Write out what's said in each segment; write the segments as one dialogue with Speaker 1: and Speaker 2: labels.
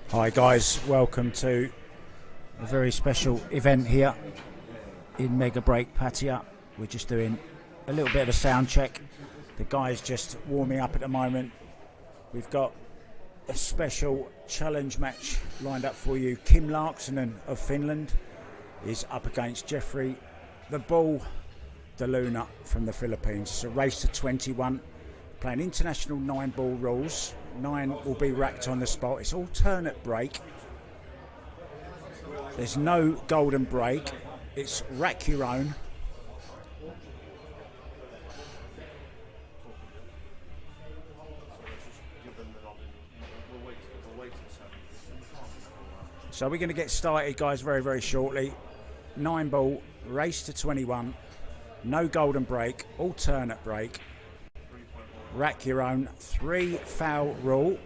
Speaker 1: Hi guys, welcome to a very special event here in Megabreak Pattaya. We're just doing a little bit of a sound check. The guys just warming up at the moment. We've got a special challenge match lined up for you. Kim Laaksonen of Finland is up against Jeffrey the Bull DeLuna from the Philippines. It's a race to 21, playing international 9-ball rules. 9 will be racked on the spot. It's alternate break. There's no golden break. It's rack your own. So we're going to get started, guys, very, very shortly. 9-ball, race to 21. No golden break, alternate break. Rack your own, 3 foul rule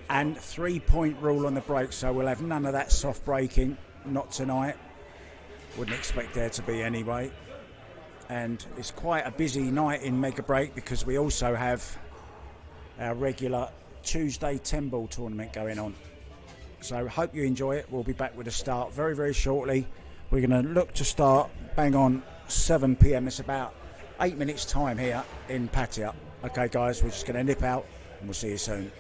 Speaker 1: and 3-point rule on the break, so we'll have none of that soft breaking, not tonight. Wouldn't expect there to be anyway. And it's quite a busy night in Megabreak because we also have our regular Tuesday 10-ball tournament going on. So hope you enjoy it. We'll be back with a start very, very shortly. We're going to look to start bang on 7 p.m. It's about 8 minutes time here in Pattaya. Okay guys, we're just going to nip out and we'll see you soon.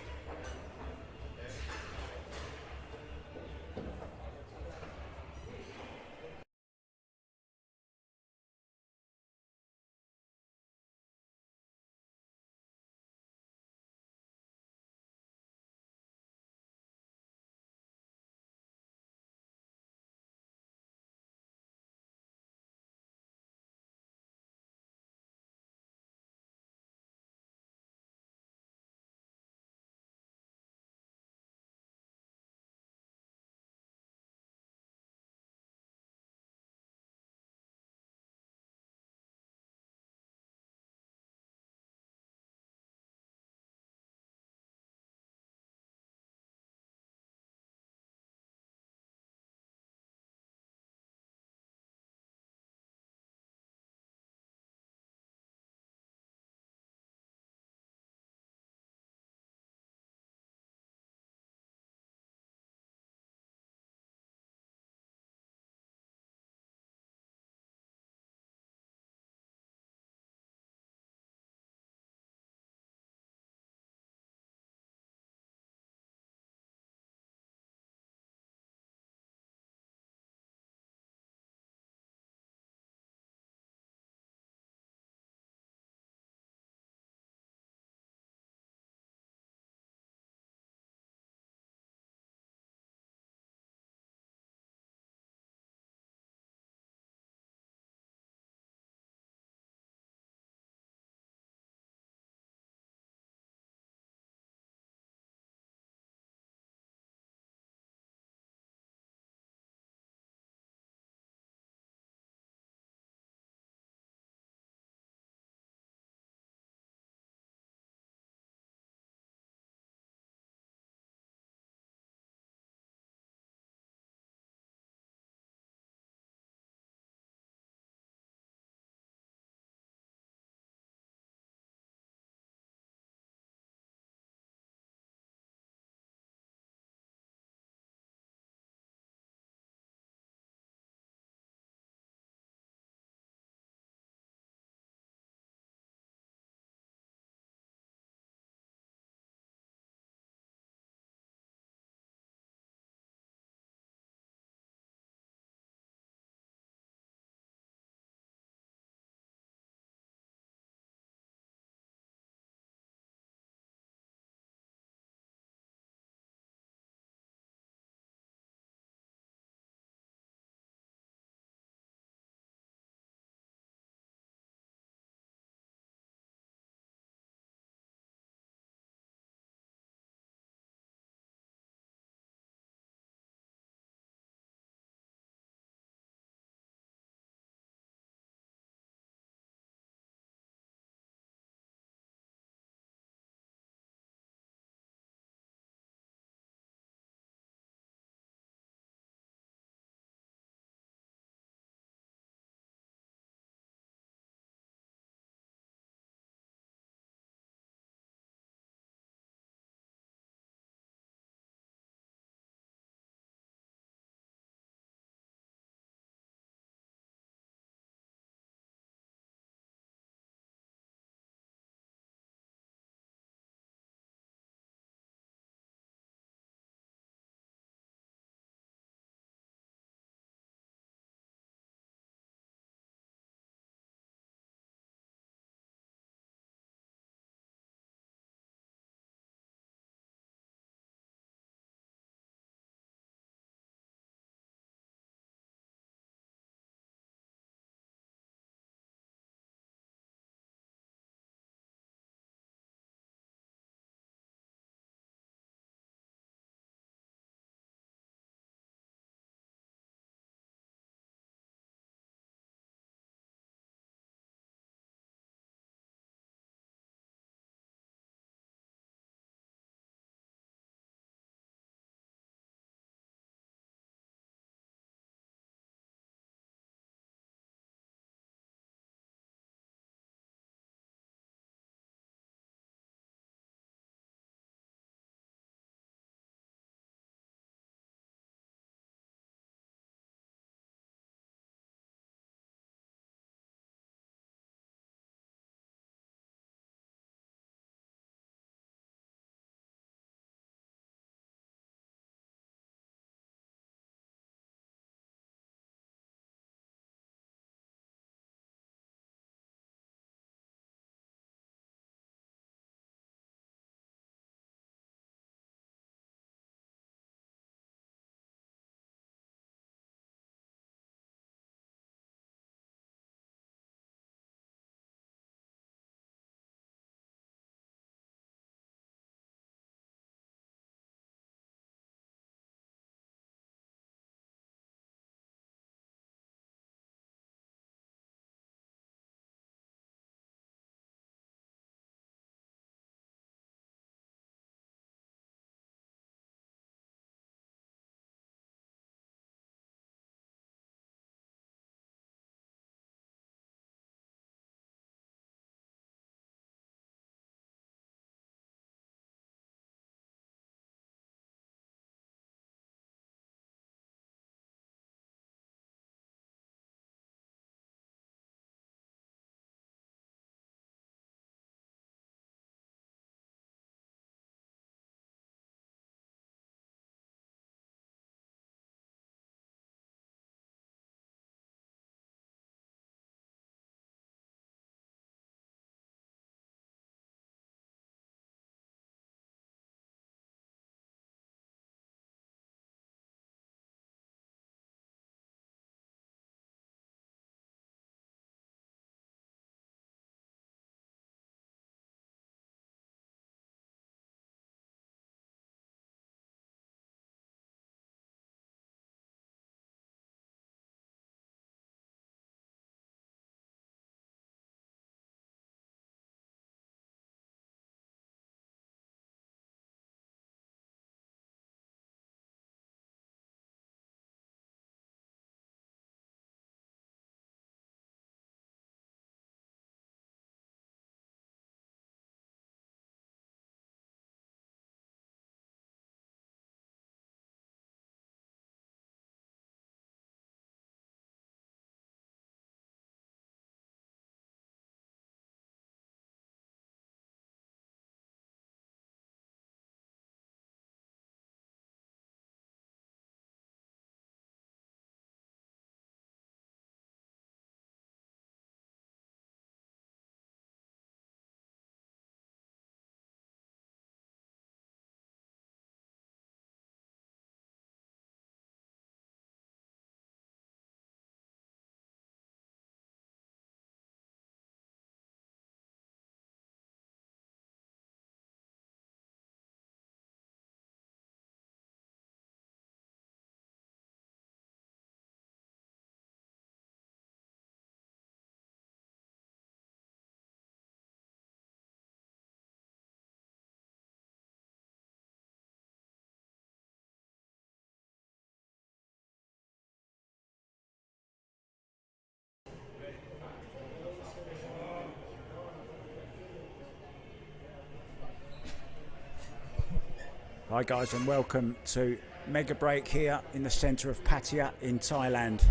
Speaker 1: Hi guys, and welcome to Megabreak here in the centre of Pattaya in Thailand.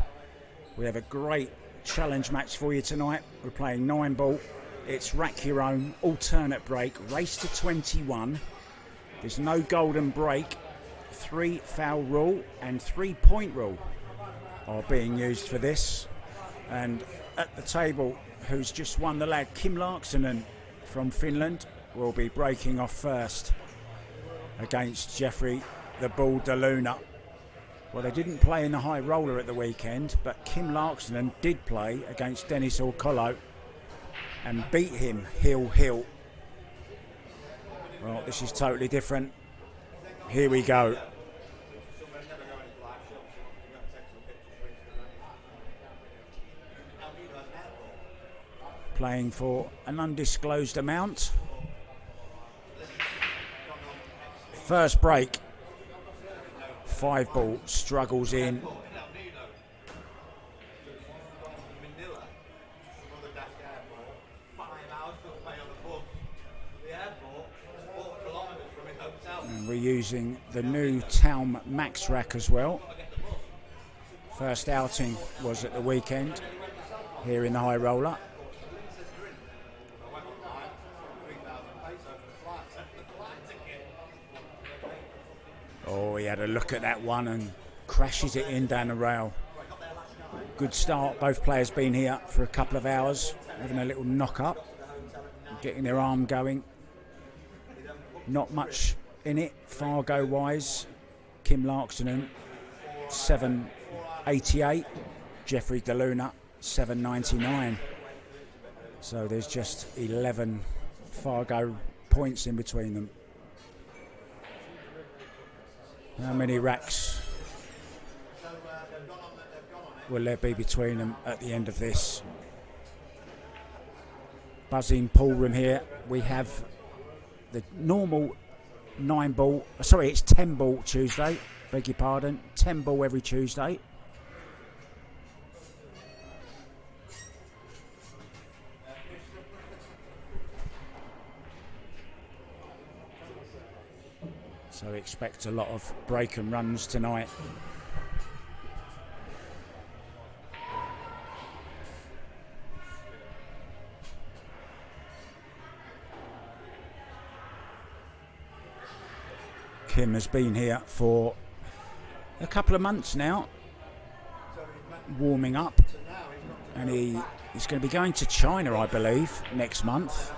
Speaker 1: We have a great challenge match for you tonight. We're playing 9-ball. It's rack your own, alternate break, race to 21. There's no golden break. 3 foul rule and 3 point rule are being used for this. And at the table, who's just won the lad, Laaksonen from Finland, will be breaking off first against Jeffrey the Bull DeLuna. Well, they didn't play in the high roller at the weekend, but Laaksonen did play against Dennis Orcolo and beat him heel. Well, this is totally different. Here we go. Playing for an undisclosed amount. First break. 5-ball struggles in. And we're using the new Town Max rack as well. First outing was at the weekend here in the high roller. Oh, he had a look at that one and crashes it in down the rail. Good start. Both players been here for a couple of hours, having a little knock up, getting their arm going. Not much in it, Fargo wise. Laaksonen 788, Jeffrey DeLuna 799. So there's just 11 Fargo points in between them. How many racks will there be between them at the end of this? Buzzing pool room here. We have the normal 9-ball, sorry, it's 10-ball Tuesday, beg your pardon, 10-ball every Tuesday. So expect a lot of break and runs tonight. Kim has been here for a couple of months now, warming up, and he's going to be going to China, I believe, next month.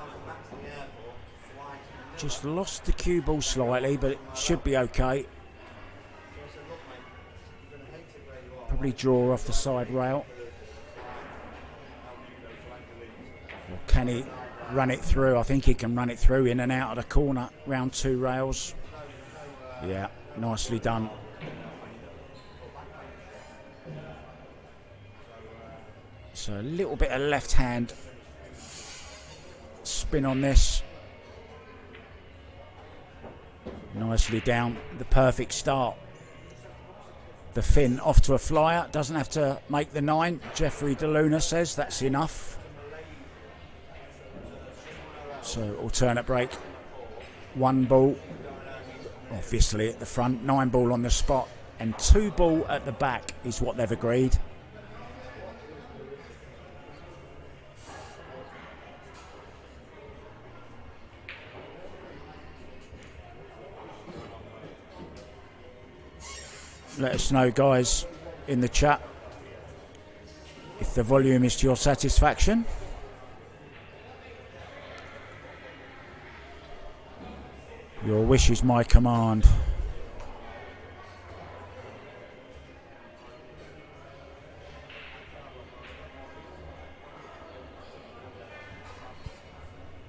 Speaker 1: Just lost the cue ball slightly, but it should be okay. Probably draw off the side rail. Or can he run it through? I think he can run it through in and out of the corner, round 2 rails. Yeah, nicely done. So a little bit of left hand spin on this. Nicely down, the perfect start. The fin off to a flyer, doesn't have to make the 9. Jeffrey DeLuna says that's enough. So alternate break, 1-ball, obviously at the front, 9-ball on the spot, and 2-ball at the back is what they've agreed. Let us know, guys, in the chat if the volume is to your satisfaction. Your wish is my command.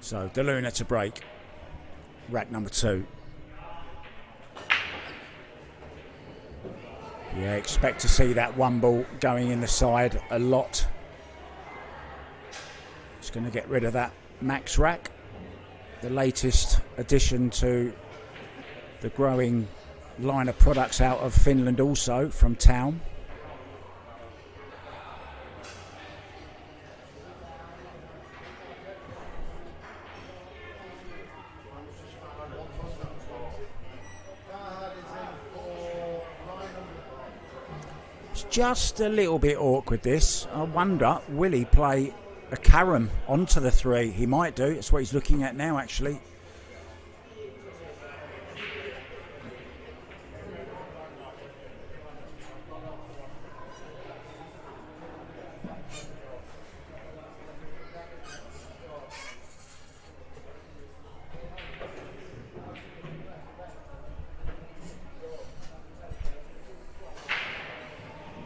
Speaker 1: So DeLuna to break, rack number 2. Yeah, expect to see that 1-ball going in the side a lot. It's going to get rid of that Max rack, the latest addition to the growing line of products out of Finland, also from Town. just a little bit awkward, this. I wonder, will he play a carom onto the 3? He might do. That's what he's looking at now, actually.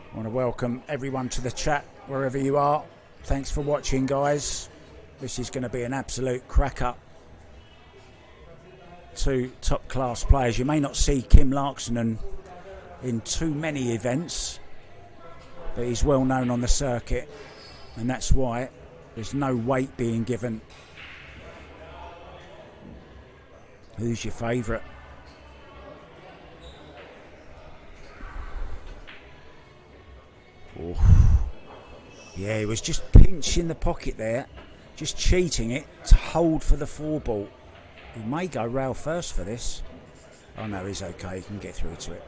Speaker 1: I want to welcome everyone to the chat, wherever you are. Thanks for watching, guys. This is going to be an absolute cracker. 2 top-class players. You may not see Kim Laaksonen in too many events, but he's well known on the circuit, and that's why there's no weight being given. Who's your favourite? Oh. Yeah, he was just pinching the pocket there, just cheating it to hold for the 4 ball. He may go rail first for this. Oh no, he's okay, he can get through to it.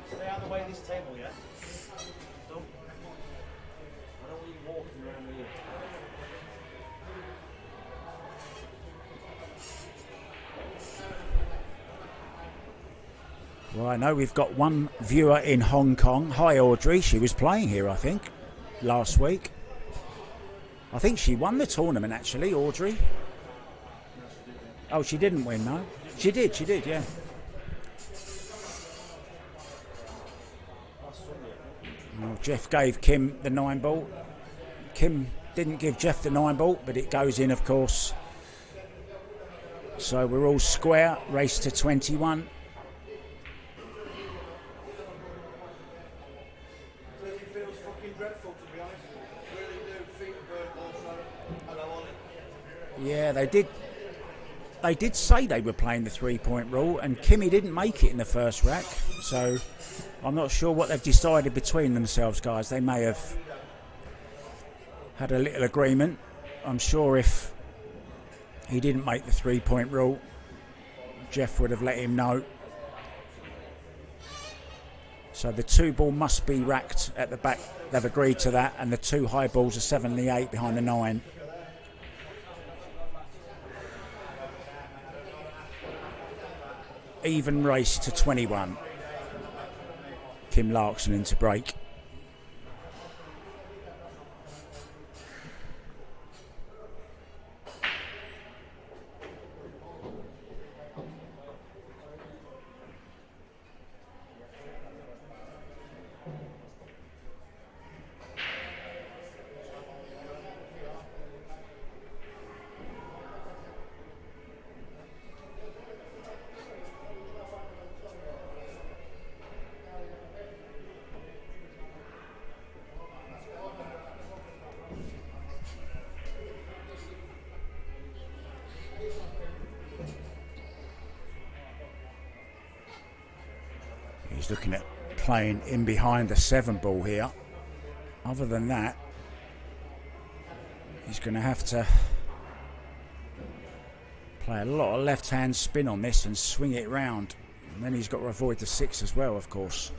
Speaker 2: Stay out of the way of this table, yeah? I don't want you walking around here.
Speaker 1: Well, I know we've got one viewer in Hong Kong. Hi, Audrey. She was playing here, I think, last week. I think she won the tournament, actually, Audrey. Oh, she didn't win, no? She did, yeah. Well, Jeff gave Kim the 9 ball. Kim didn't give Jeff the 9 ball, but it goes in, of course. So we're all square, race to 21. Yeah, they did say they were playing the 3-point rule, and Kimi didn't make it in the first rack, so I'm not sure what they've decided between themselves, guys. They may have had a little agreement. I'm sure if he didn't make the 3-point rule, Jeff would have let him know. So the 2 ball must be racked at the back. They've agreed to that, and the 2 high balls are 7 and the 8 behind the 9. Even race to 21. Kim Laaksonen to break. He's looking at playing in behind the 7 ball here. Other than that, he's going to have to play a lot of left-hand spin on this and swing it round. And then he's got to avoid the 6 as well, of course.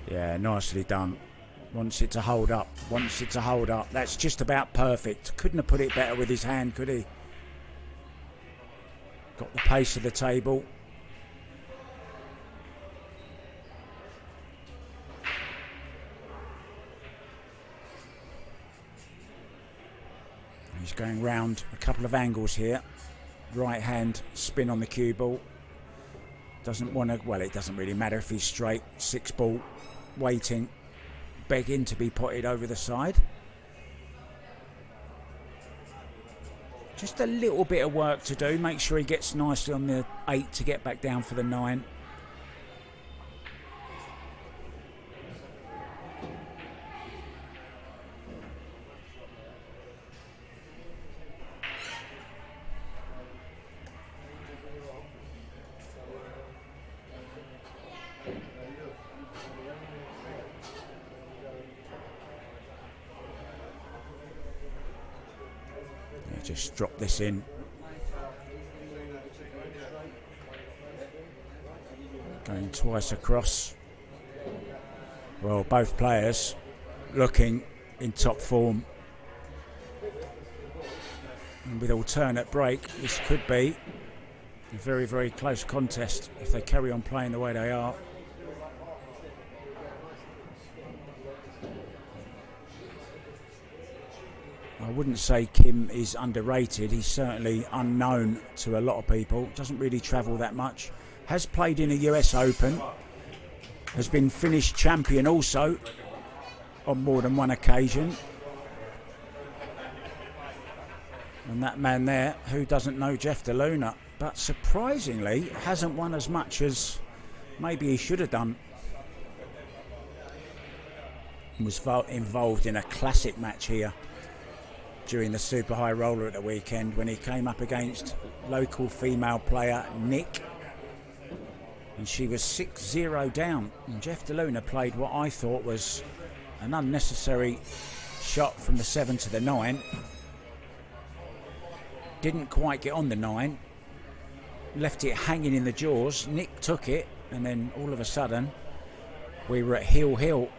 Speaker 1: Yeah, nicely done. Wants it to hold up. Wants it to hold up. That's just about perfect. Couldn't have put it better with his hand, could he? Got the pace of the table. He's going round a couple of angles here. Right hand spin on the cue ball. Doesn't want to, well, it doesn't really matter if he's straight. 6 ball, waiting, begging to be potted over the side. Just a little bit of work to do. Make sure he gets nicely on the 8 to get back down for the 9. Just drop this in. Going twice across. Well, both players looking in top form. And with alternate break, this could be a very, very close contest if they carry on playing the way they are. I wouldn't say Kim is underrated. He's certainly unknown to a lot of people. Doesn't really travel that much. Has played in a US Open. Has been Finnish champion also on more than one occasion. And that man there, who doesn't know Jeff DeLuna, but surprisingly hasn't won as much as maybe he should have done. Was involved in a classic match here during the Super High Roller at the weekend when he came up against local female player Nick, and she was 6-0 down, and Jeff DeLuna played what I thought was an unnecessary shot from the 7 to the 9. Didn't quite get on the 9, left it hanging in the jaws. Nick took it, and then all of a sudden we were at heel.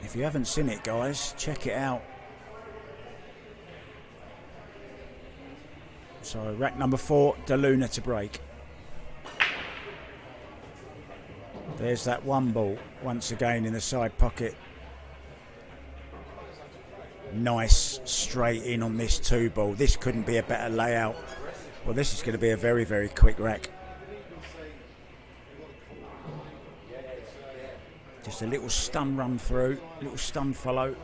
Speaker 1: If you haven't seen it, guys, check it out. So rack number 4, DeLuna to break. There's that 1 ball once again in the side pocket. Nice straight in on this 2 ball. This couldn't be a better layout. Well, this is going to be a very, very quick rack. Just a little stun run through, a little stun follow.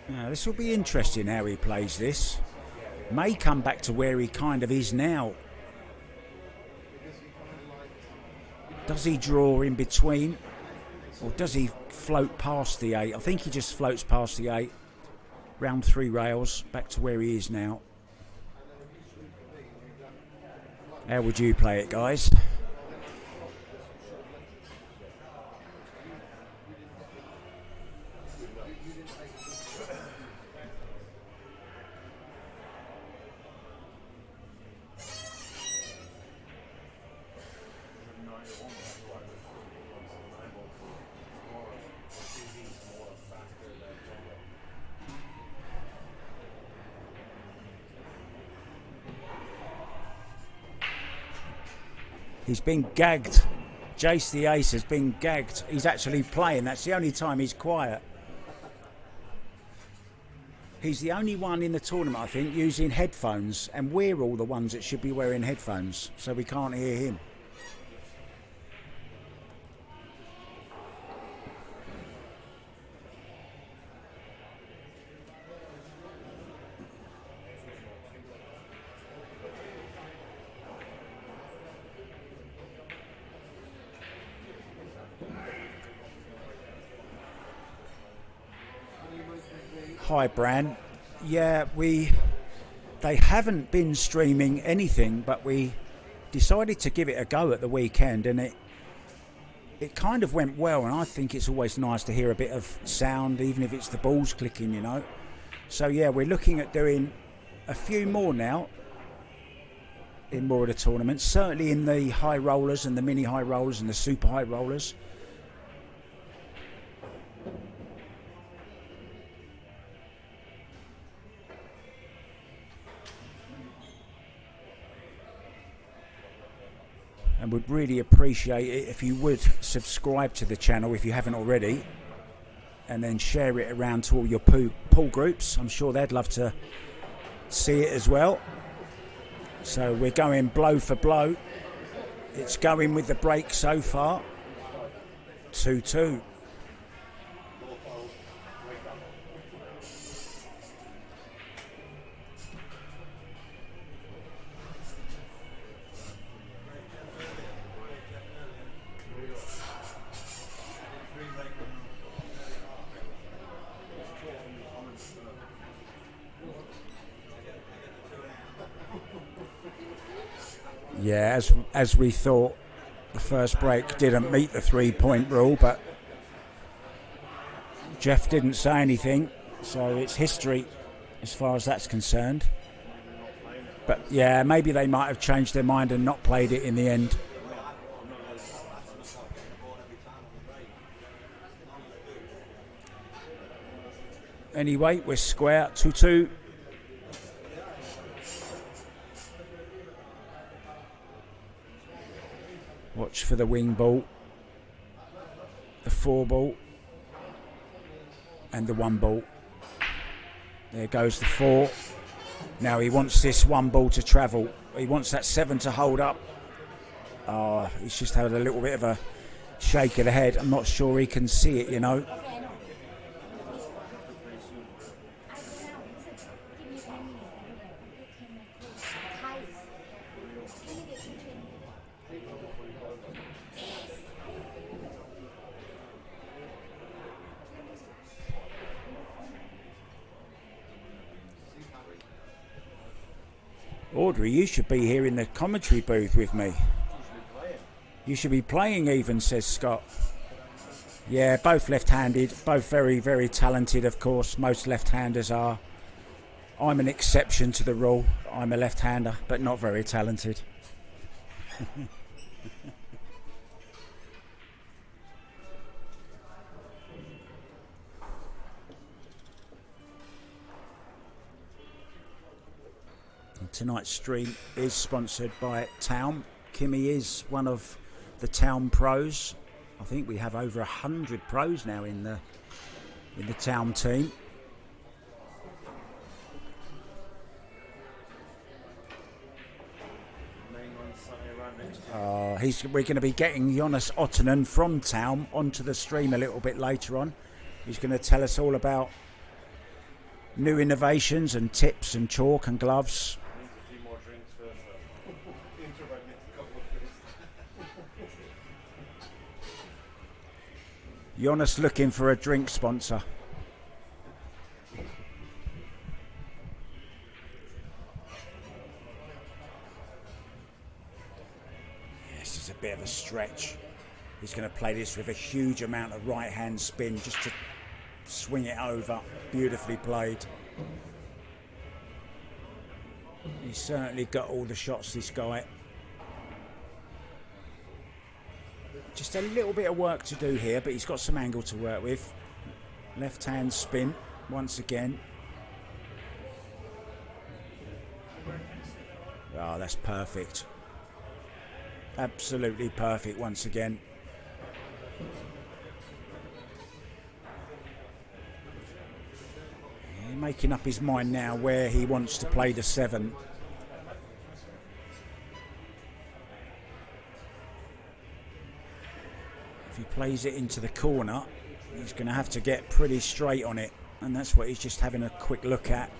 Speaker 1: Now, this will be interesting how he plays this. May come back to where he kind of is now. Does he draw in between, or does he float past the 8? I think he just floats past the 8, round 3 rails, back to where he is now. How would you play it, guys? He's been gagged. Jace the Ace has been gagged. He's actually playing. That's the only time he's quiet. He's the only one in the tournament, I think, using headphones. And we're all the ones that should be wearing headphones, so we can't hear him. Hi, Bran. Yeah, they haven't been streaming anything, but we decided to give it a go at the weekend, and it kind of went well. And I think it's always nice to hear a bit of sound, even if it's the balls clicking, you know. So yeah, we're looking at doing a few more now in more of the tournaments. Certainly in the high rollers and the mini high rollers and the super high rollers. And would really appreciate it if you would subscribe to the channel if you haven't already, and then share it around to all your pool groups. I'm sure they'd love to see it as well. So we're going blow for blow. It's going with the break so far. 2-2. Yeah, as we thought, The first break didn't meet the 3-point rule, but Jeff didn't say anything, so it's history as far as that's concerned. But yeah, maybe they might have changed their mind and not played it in the end. Anyway, we're square 2-2. Watch for the wing ball, the 4 ball, and the 1 ball. There goes the 4. Now he wants this 1 ball to travel. He wants that 7 to hold up. Oh, he's just had a little bit of a shake of the head. I'm not sure he can see it, you know. Audrey, you should be here in the commentary booth with me. You should be playing even, says Scott. Yeah, both left-handed, both very, very talented, of course. Most left-handers are. I'm an exception to the rule. I'm a left-hander, but not very talented. Tonight's stream is sponsored by Town. Kimi is one of the Town pros. I think we have over 100 pros now in the Town team. We're going to be getting Jonas Ottonen from Town onto the stream a little bit later on. He's going to tell us all about new innovations and tips and chalk and gloves. Jonas looking for a drink sponsor. This is a bit of a stretch. He's going to play this with a huge amount of right hand spin just to swing it over. Beautifully played. He's certainly got all the shots, this guy. Just a little bit of work to do here, but he's got some angle to work with. Left hand spin once again. Oh, that's perfect. Absolutely perfect once again. He's making up his mind now where he wants to play the 7. If he plays it into the corner, he's going to have to get pretty straight on it, and that's what he's just having a quick look at.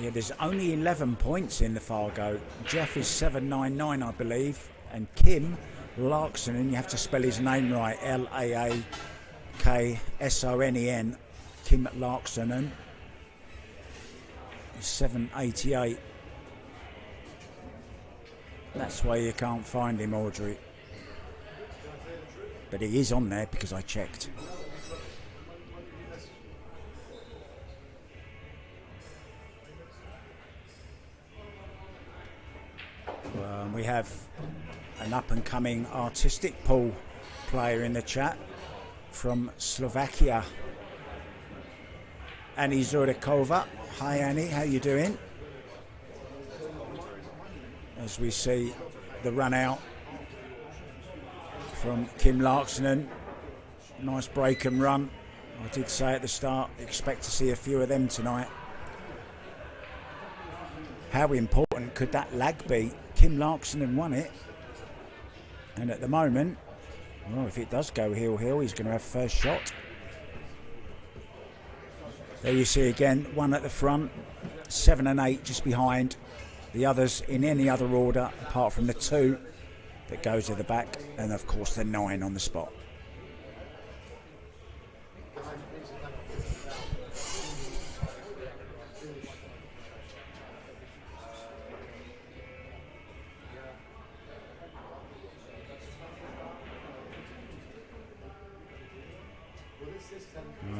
Speaker 1: Yeah, there's only 11 points in the Fargo. Jeff is 799, I believe, and Kim Laaksonen, you have to spell his name right, Laaksonen, Kim Laaksonen. 788. That's why you can't find him, Audrey. But he is on there because I checked. We have an up-and-coming artistic pool player in the chat from Slovakia, Annie Zurikova. Hi Annie, how you doing? As we see the run out from Kim Laaksonen. Nice break and run. I did say at the start, expect to see a few of them tonight. How important could that lag be? Kim Laaksonen won it. And at the moment, well, if it does go heel-heel, he's going to have first shot. There you see again, 1 at the front, 7 and 8 just behind. The others in any other order, apart from the 2 that goes at the back, and of course the 9 on the spot.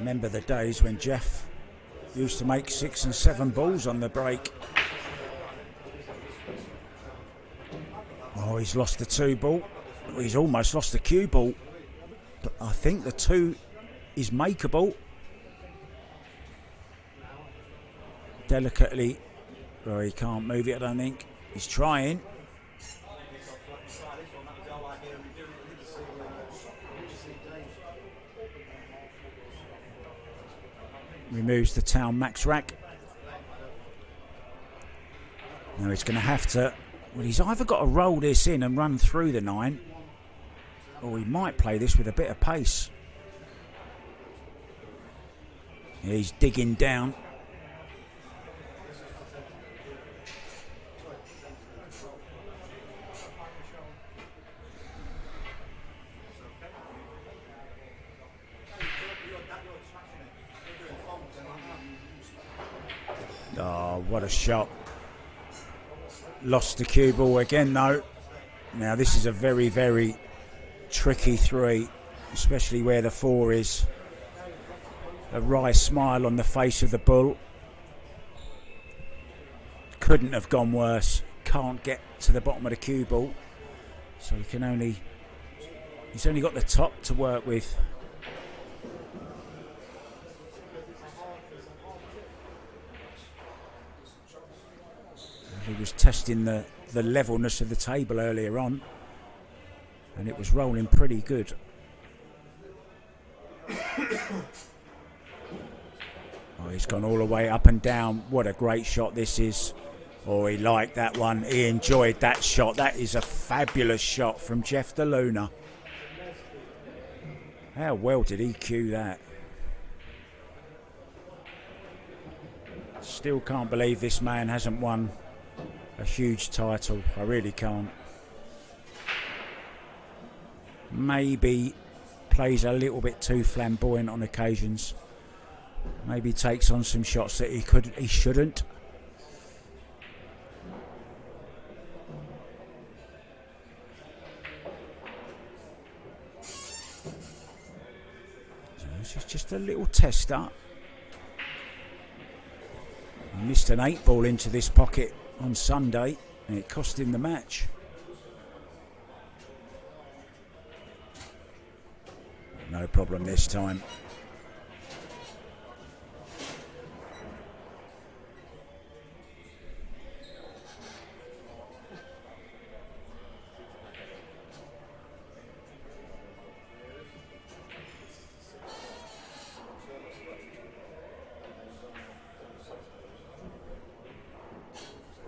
Speaker 1: remember the days when Jeff used to make 6 and 7 balls on the break. Oh, he's lost the 2 ball. He's almost lost the cue ball. But I think the 2 is makeable. Delicately. Oh, he can't move it, I don't think. He's trying. Removes the town max rack. Now he's going to have to... Well, he's either got to roll this in and run through the 9, or he might play this with a bit of pace. He's digging down. Oh, what a shot. Lost the cue ball again though. Now this is a very, very tricky 3, especially where the 4 is. A wry smile on the face of the bull. Couldn't have gone worse. Can't get to the bottom of the cue ball. So he's only got the top to work with. He was testing the levelness of the table earlier on, and it was rolling pretty good. Oh, he's gone all the way up and down. What a great shot this is. Oh, he liked that one. He enjoyed that shot. That is a fabulous shot from Jeff DeLuna. How well did he cue that? Still can't believe this man hasn't won a huge title. I really can't. Maybe plays a little bit too flamboyant on occasions. Maybe takes on some shots that he shouldn't. So this is just a little tester. He missed an 8 ball into this pocket on Sunday, and it cost him the match. No problem this time.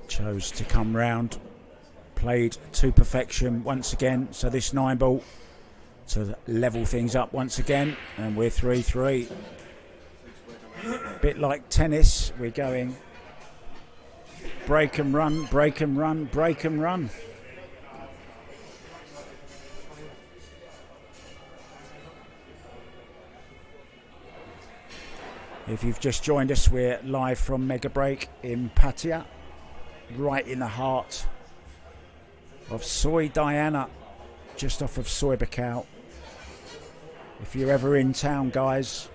Speaker 1: Chose to come round, played to perfection once again, so this 9 ball to level things up once again, and we're 3-3. Bit like tennis, we're going break and run, break and run, break and run. If you've just joined us, we're live from Megabreak in Pattaya, right in the heart of Soy Diana, just off of Soy Bacau. If you're ever in town, guys,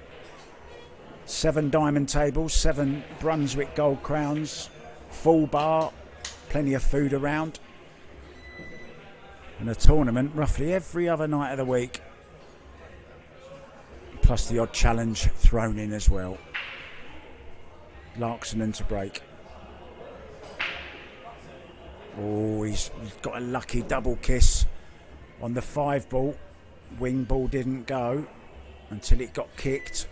Speaker 1: 7 diamond tables, 7 Brunswick gold crowns, full bar, plenty of food around, and a tournament roughly every other night of the week, plus the odd challenge thrown in as well. Laaksonen to break. Oh, he's got a lucky double kiss on the 5 ball. Wing ball didn't go until it got kicked.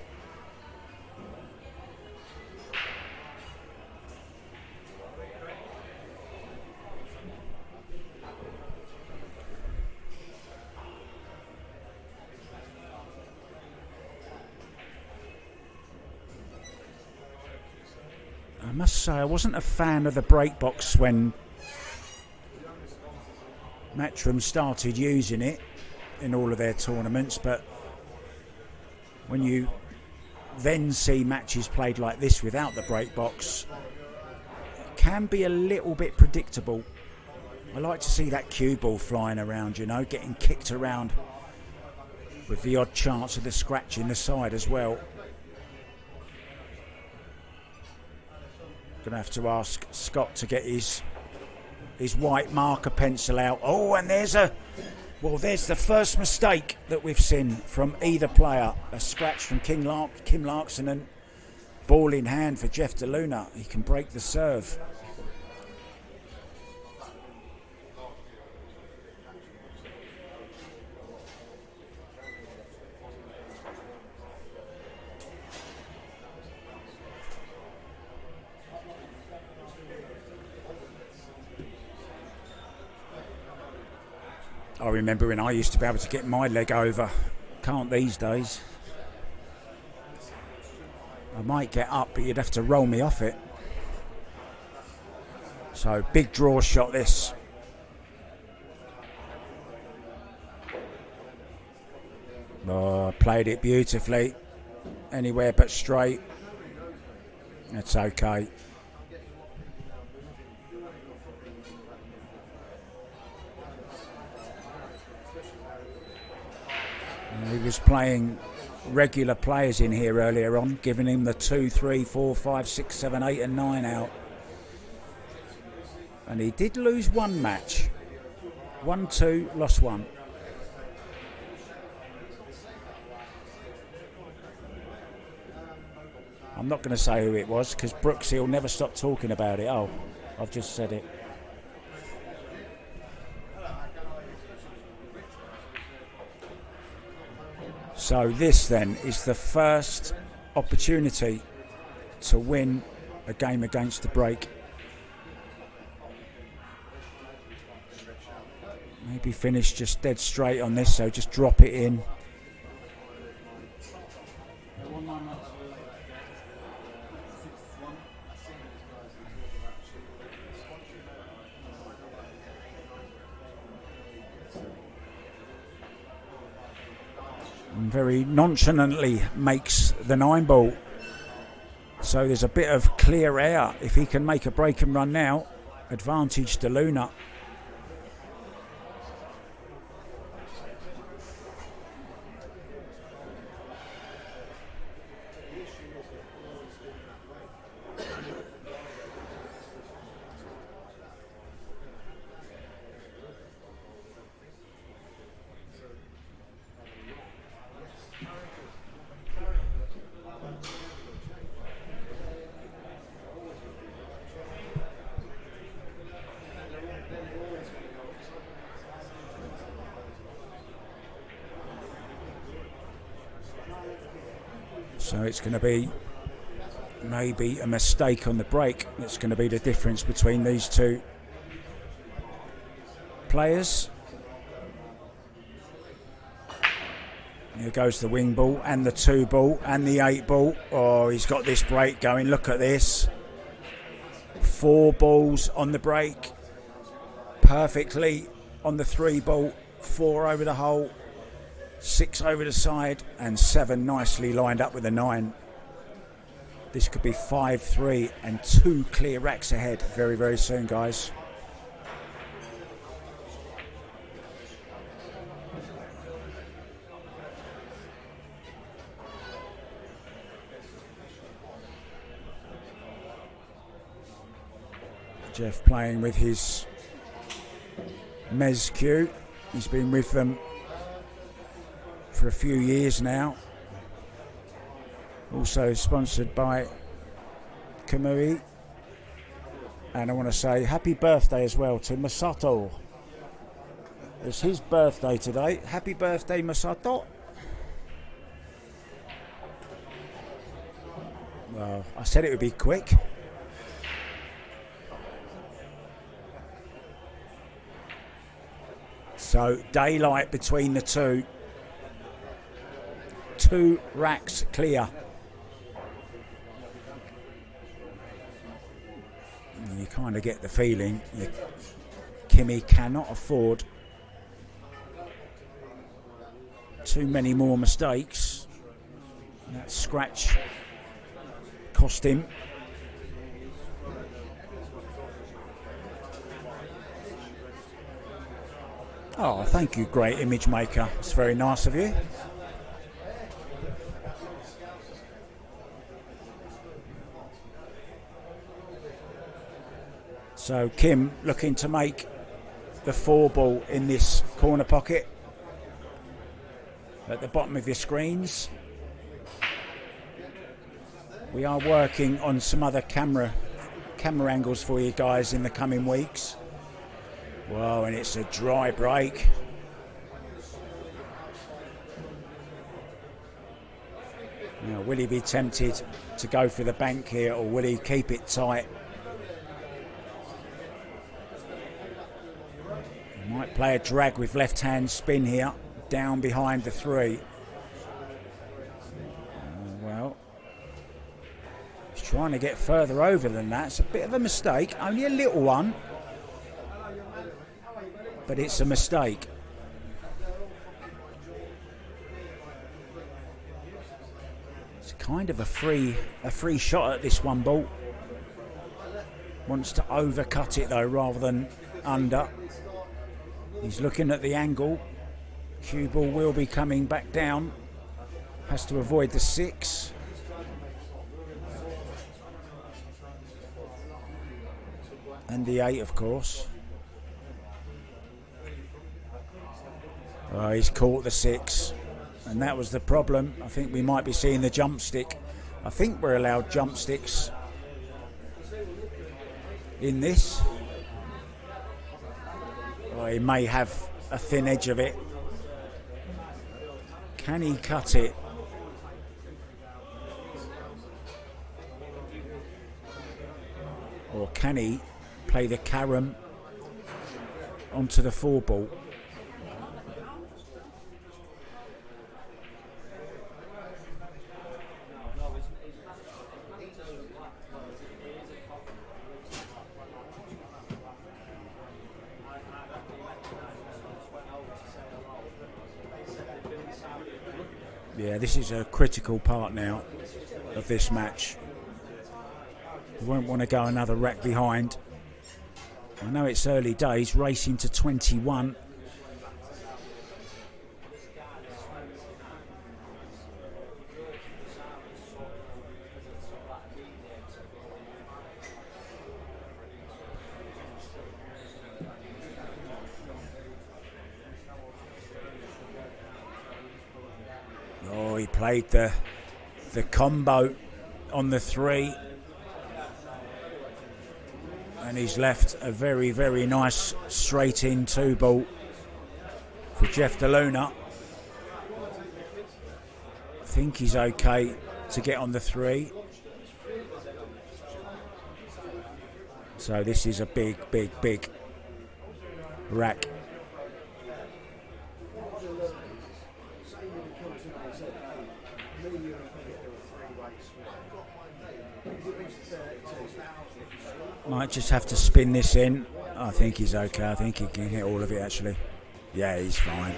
Speaker 1: I must say, I wasn't a fan of the break box when Matchroom started using it in all of their tournaments, but when you then see matches played like this without the break box, it can be a little bit predictable. I like to see that cue ball flying around, you know, getting kicked around with the odd chance of the scratch in the side as well. Gonna have to ask Scott to get his white marker pencil out. Oh, and there's the first mistake that we've seen from either player. A scratch from Kim Laaksonen. Ball in hand for Jeff DeLuna. He can break the serve. I remember when I used to be able to get my leg over. Can't these days. I might get up, but you'd have to roll me off it. So, big draw shot this. Oh, played it beautifully. Anywhere but straight. That's okay. He was playing regular players in here earlier on, giving him the 2, 3, 4, 5, 6, 7, 8 and 9 out. And he did lose one match. 1-2, lost one. I'm not going to say who it was because Brooksy will never stop talking about it. Oh, I've just said it. So this then is the first opportunity to win a game against the break. Maybe finish just dead straight on this, so just drop it in. And very nonchalantly makes the 9 ball. So there's a bit of clear air. If he can make a break and run now, advantage DeLuna. So it's going to be maybe a mistake on the break. It's going to be the difference between these two players. Here goes the wing ball and the 2 ball and the 8 ball. Oh, he's got this break going. Look at this. 4 balls on the break. Perfectly on the 3 ball. 4 over the hole. 6 over the side and 7 nicely lined up with a 9. This could be 5-3 and 2 clear racks ahead very, very soon, guys. Jeff playing with his Mez cue. He's been with them for a few years now. Also sponsored by Kimi. And I want to say happy birthday as well to Masato. It's his birthday today. Happy birthday, Masato. Well, I said it would be quick. So daylight between the two. 2 racks clear. And you kind of get the feeling Kimi cannot afford too many more mistakes. That scratch cost him. Oh, thank you, great image maker. It's very nice of you. So Kim looking to make the 4 ball in this corner pocket at the bottom of your screens. We are working on some other camera angles for you guys in the coming weeks. Wow, and it's a dry break. Now, will he be tempted to go for the bank here, or will he keep it tight? He might play a drag with left hand spin here, down behind the 3. Well, he's trying to get further over than that. It's a bit of a mistake, only a little one, but it's a mistake. It's kind of a free shot at this 1 ball. Wants to overcut it though rather than under. He's looking at the angle. Cue ball will be coming back down. Has to avoid the 6. And the 8, of course. Oh, he's caught the 6. And that was the problem. I think we might be seeing the jump stick. I think we're allowed jump sticks in this. Oh, he may have a thin edge of it. Can he cut it? Or can he play the carom onto the 4 ball? Yeah, this is a critical part now of this match. We won't want to go another rack behind. I know it's early days, racing to 21. Oh, he played the combo on the 3. And he's left a very, very nice straight in 2 ball for Jeff DeLuna. I think he's okay to get on the 3. So this is a big, big, big rack. Might just have to spin this in. I think he's okay. I think he can hit all of it actually. Yeah, he's fine.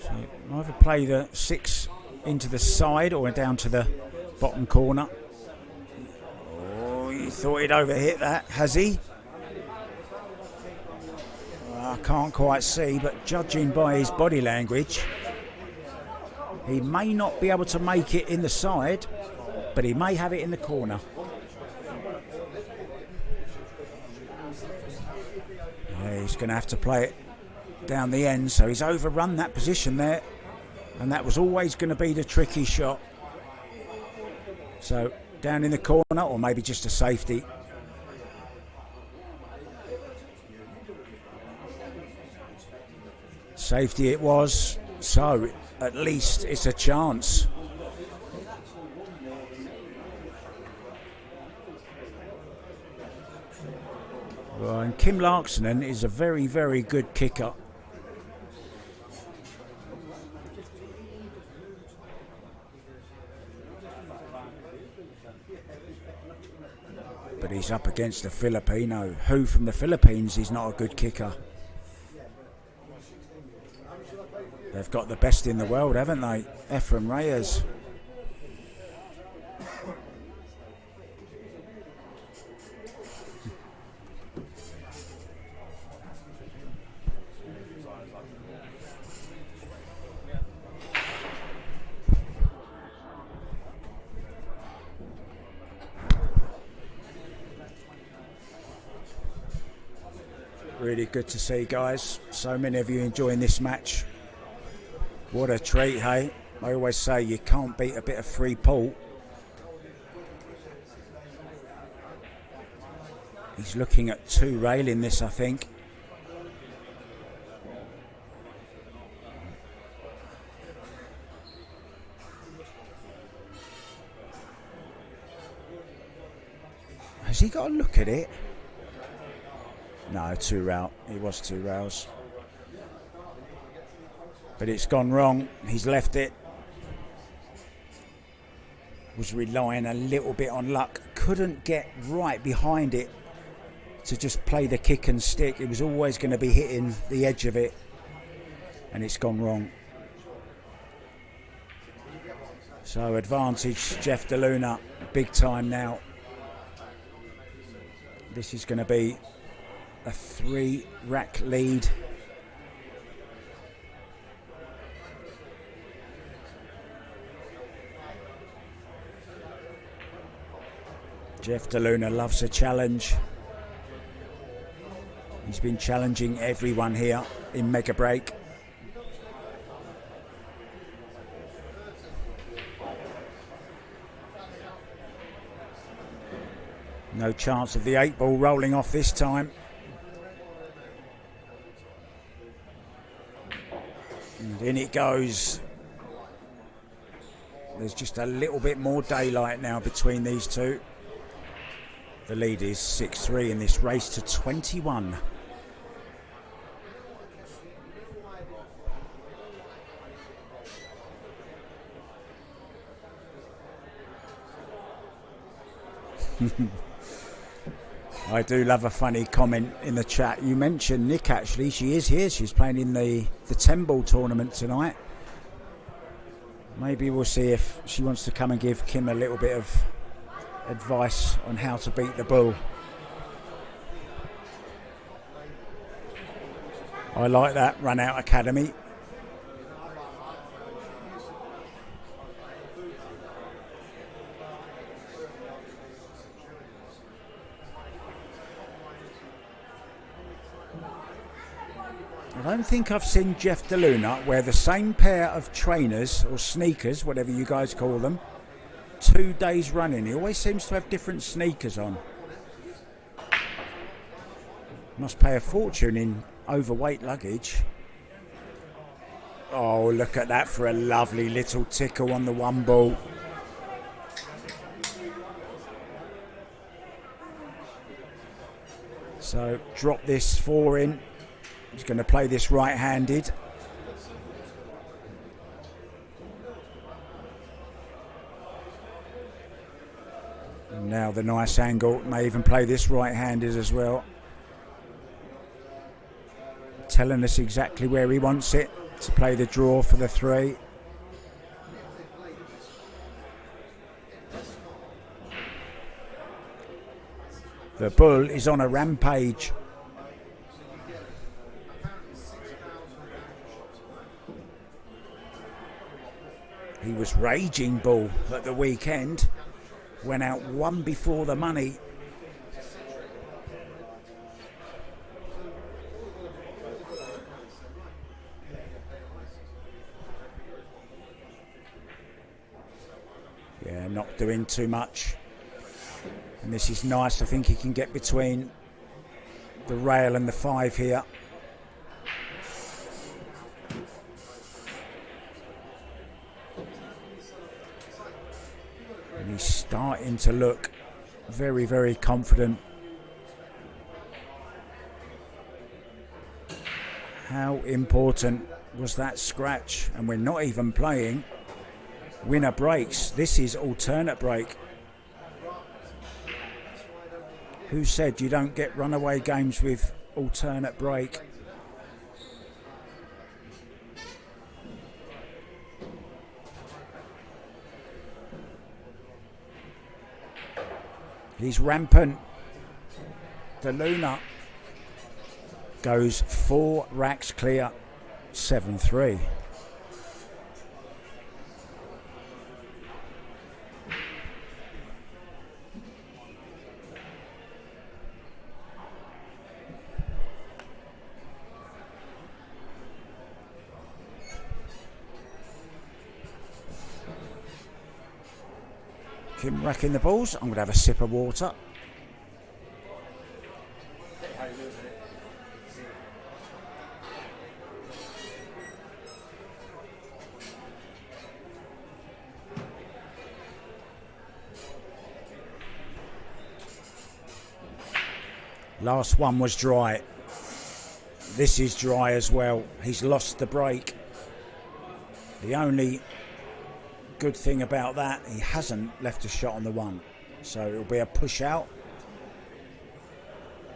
Speaker 1: So either play the 6 into the side or down to the bottom corner. Oh, he thought he'd overhit that, has he? Well, I can't quite see, but judging by his body language, he may not be able to make it in the side, but he may have it in the corner. Yeah, he's going to have to play it down the end, so he's overrun that position there. And that was always going to be the tricky shot. So down in the corner, or maybe just a safety. Safety it was. So at least it's a chance. Well, and Kim Laaksonen is a very, very good kicker. But he's up against a Filipino. Who from the Philippines is not a good kicker? They've got the best in the world, haven't they? Efren Reyes. really good to see, guys. So many of you enjoying this match. What a treat, hey? I always say you can't beat a bit of free pull. He's looking at 2 railing this, I think. Has he got a look at it? No, 2 rail. It was 2 rails. But it's gone wrong. He's left it. Was relying a little bit on luck. Couldn't get right behind it to just play the kick and stick. It was always going to be hitting the edge of it. And it's gone wrong. So advantage Jeff DeLuna. Big time now. This is going to be a 3-rack lead. Jeff DeLuna loves a challenge. He's been challenging everyone here in Megabreak. No chance of the 8-ball rolling off this time. And in it goes. There's just a little bit more daylight now between these two. The lead is 6-3 in this race to 21. I do love a funny comment in the chat. You mentioned Nick, actually. She is here. She's playing in the 10-ball tournament tonight. Maybe we'll see if she wants to come and give Kim a little bit of advice on how to beat the bull. I like that, Run Out Academy. I don't think I've seen Jeff DeLuna wear the same pair of trainers or sneakers, whatever you guys call them, 2 days running. He always seems to have different sneakers on. Must pay a fortune in overweight luggage. Oh, look at that for a lovely little tickle on the 1-ball. So drop this 4 in. He's going to play this right-handed. And now the nice angle. May even play this right-handed as well. Telling us exactly where he wants it to play the draw for the 3. The bull is on a rampage. He was raging bull at the weekend. Went out 1 before the money. Yeah, not doing too much. And this is nice. I think he can get between the rail and the 5 here. And he's starting to look very, very confident. How important was that scratch? And we're not even playing winner breaks. This is alternate break. Who said you don't get runaway games with alternate break? He's rampant. DeLuna goes 4 racks clear, 7-3. Kim racking the balls. I'm going to have a sip of water. Last one was dry. This is dry as well. He's lost the break. The only good thing about that, he hasn't left a shot on the one. So it'll be a push out,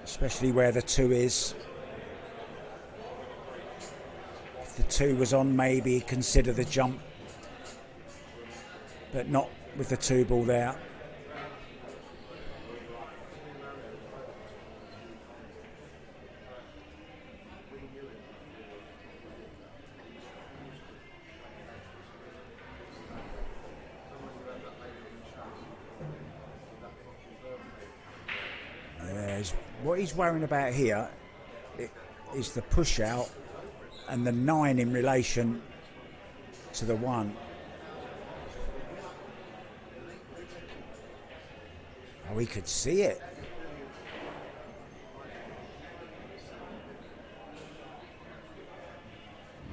Speaker 1: especially where the 2 is. If the 2 was on, maybe consider the jump, but not with the 2 ball there. What he's worrying about here is the push out and the 9 in relation to the 1. Oh, he could see it.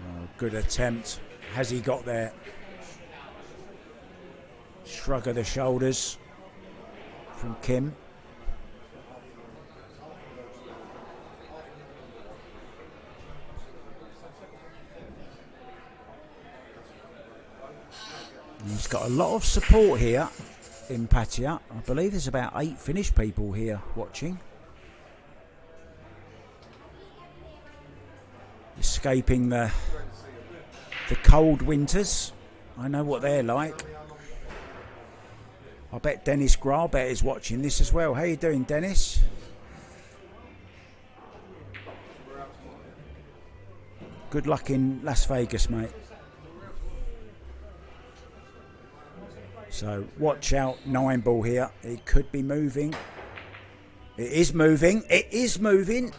Speaker 1: Oh, good attempt. Has he got there? Shrug of the shoulders from Kim. He's got a lot of support here in Pattaya. I believe there's about 8 Finnish people here watching. Escaping the cold winters. I know what they're like. I bet Dennis Grarbet is watching this as well. How you doing, Dennis? Good luck in Las Vegas, mate. So watch out, 9 ball here. It could be moving. It is moving. It is moving.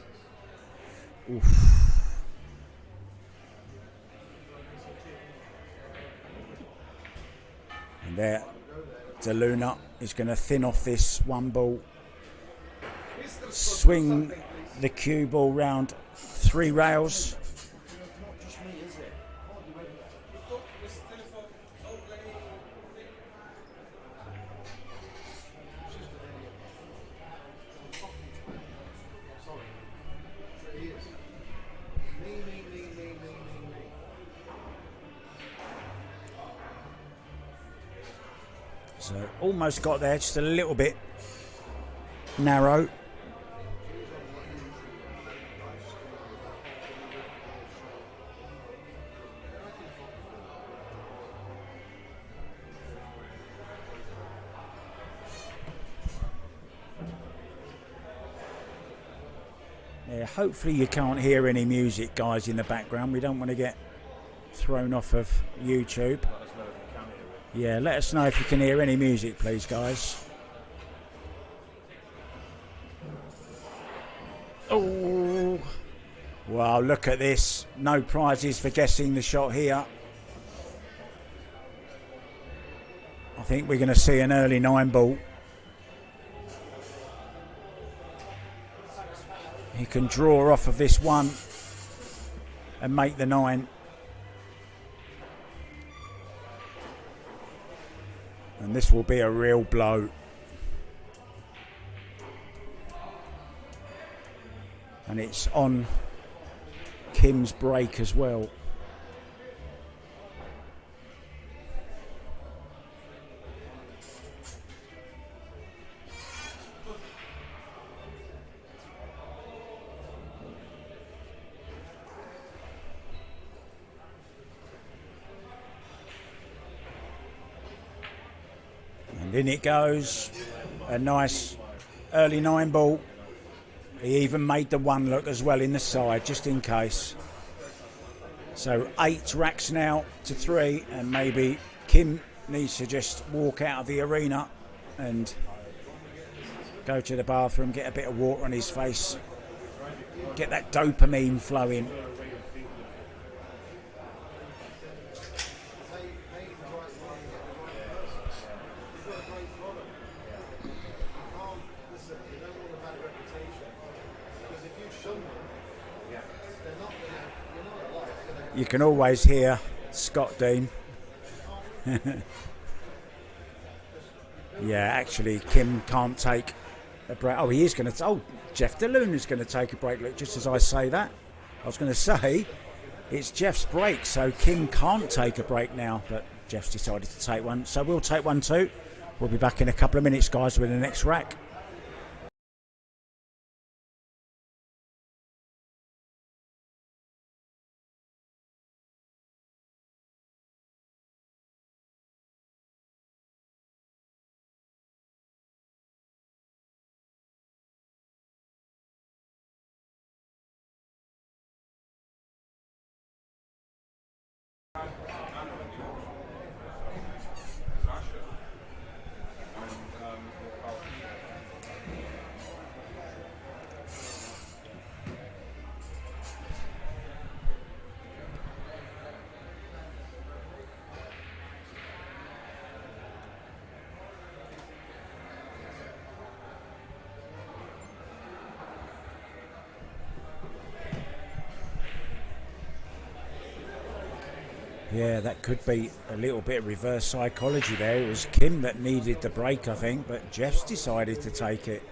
Speaker 1: Oof. And there, DeLuna is going to thin off this 1 ball. Swing the cue ball round 3 rails. So almost got there, just a little bit narrow. Yeah, hopefully you can't hear any music, guys, in the background. We don't want to get thrown off of YouTube. Yeah, let us know if you can hear any music, please, guys. Oh, wow, look at this. No prizes for guessing the shot here. I think we're going to see an early 9 ball. He can draw off of this 1 and make the 9. And this will be a real blow. And it's on Kim's break as well. And in it goes. A nice early 9 ball. He even made the 1 look as well in the side, just in case. So 8 racks now to 3, and maybe Kim needs to just walk out of the arena and go to the bathroom, get a bit of water on his face, get that dopamine flowing. You can always hear Scott Dean. Yeah, actually, Kim can't take a break. Oh, he is going to. Oh, Jeff DeLuna is going to take a break. Look, just as I say that, I was going to say it's Jeff's break, so Kim can't take a break now, but Jeff's decided to take one. So we'll take one too. We'll be back in a couple of minutes, guys, with the next rack. Yeah, that could be a little bit of reverse psychology there. It was Kim that needed the break, I think, but Jeff's decided to take it.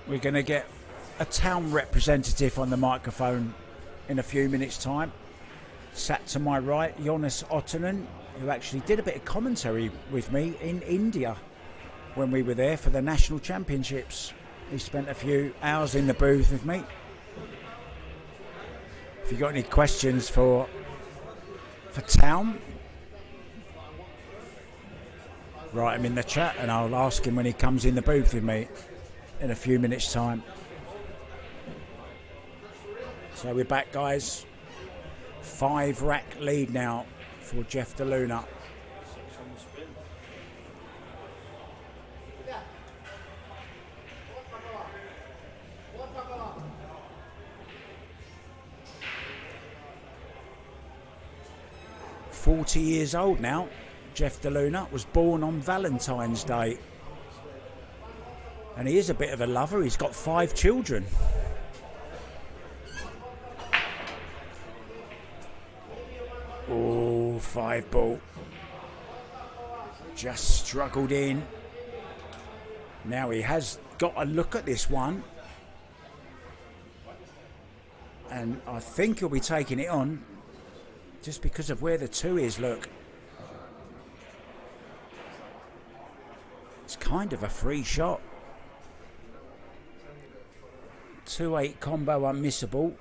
Speaker 1: We're going to get a town representative on the microphone in a few minutes' time. Sat to my right, Jonas Ottonen, who actually did a bit of commentary with me in India when we were there for the national championships. He spent a few hours in the booth with me. If you've got any questions for Town, write him in the chat and I'll ask him when he comes in the booth with me in a few minutes' time. So we're back, guys. 5 rack lead now for Jeff DeLuna. 40 years old now. Jeff DeLuna was born on Valentine's Day. And he is a bit of a lover. He's got 5 children. Oh, 5 ball. Just struggled in. Now he has got a look at this one. And I think he'll be taking it on just because of where the 2 is, look. It's kind of a free shot. 2-8 combo unmissable.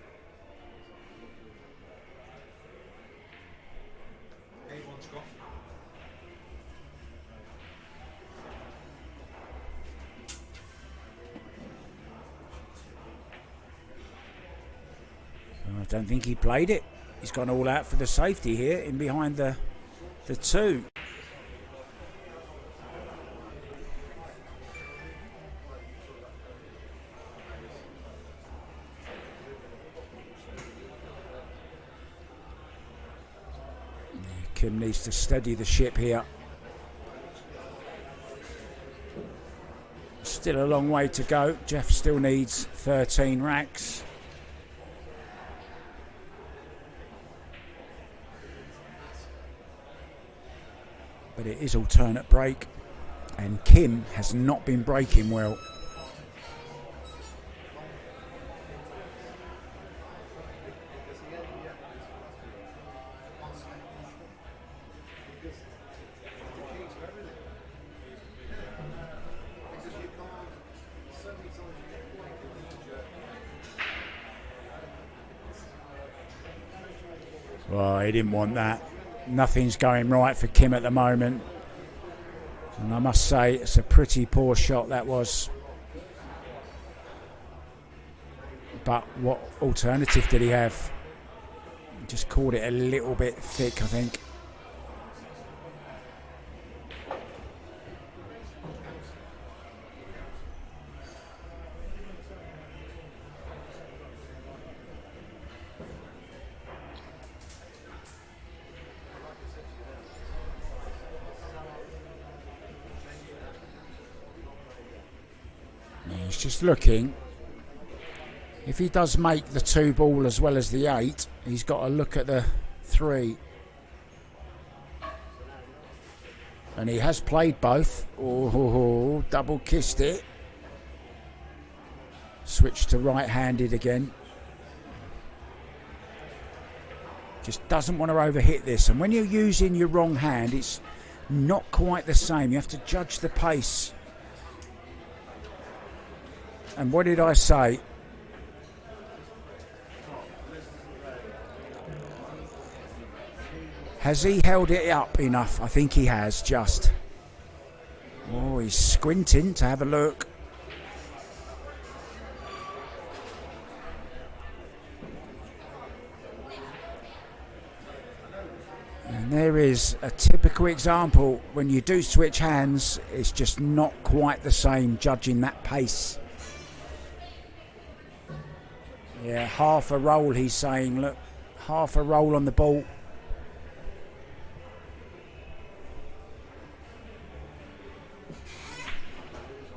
Speaker 1: I don't think he played it. He's gone all out for the safety here in behind the 2. Kim needs to steady the ship here. Still a long way to go. Jeff still needs 13 racks. But it is alternate break, and Kim has not been breaking well. Well, he didn't want that. Nothing's going right for Kim at the moment. And I must say, it's a pretty poor shot that was. But what alternative did he have? He just caught it a little bit thick, I think. He's just looking. If he does make the 2 ball as well as the 8, he's got to look at the 3. And he has played both. Oh, double kissed it. Switched to right-handed again. Just doesn't want to overhit this. And when you're using your wrong hand, it's not quite the same. You have to judge the pace. And what did I say? Has he held it up enough? I think he has, just. Oh, he's squinting to have a look. And there is a typical example. When you do switch hands, it's just not quite the same, judging that pace. Yeah, half a roll, he's saying. Look, half a roll on the ball.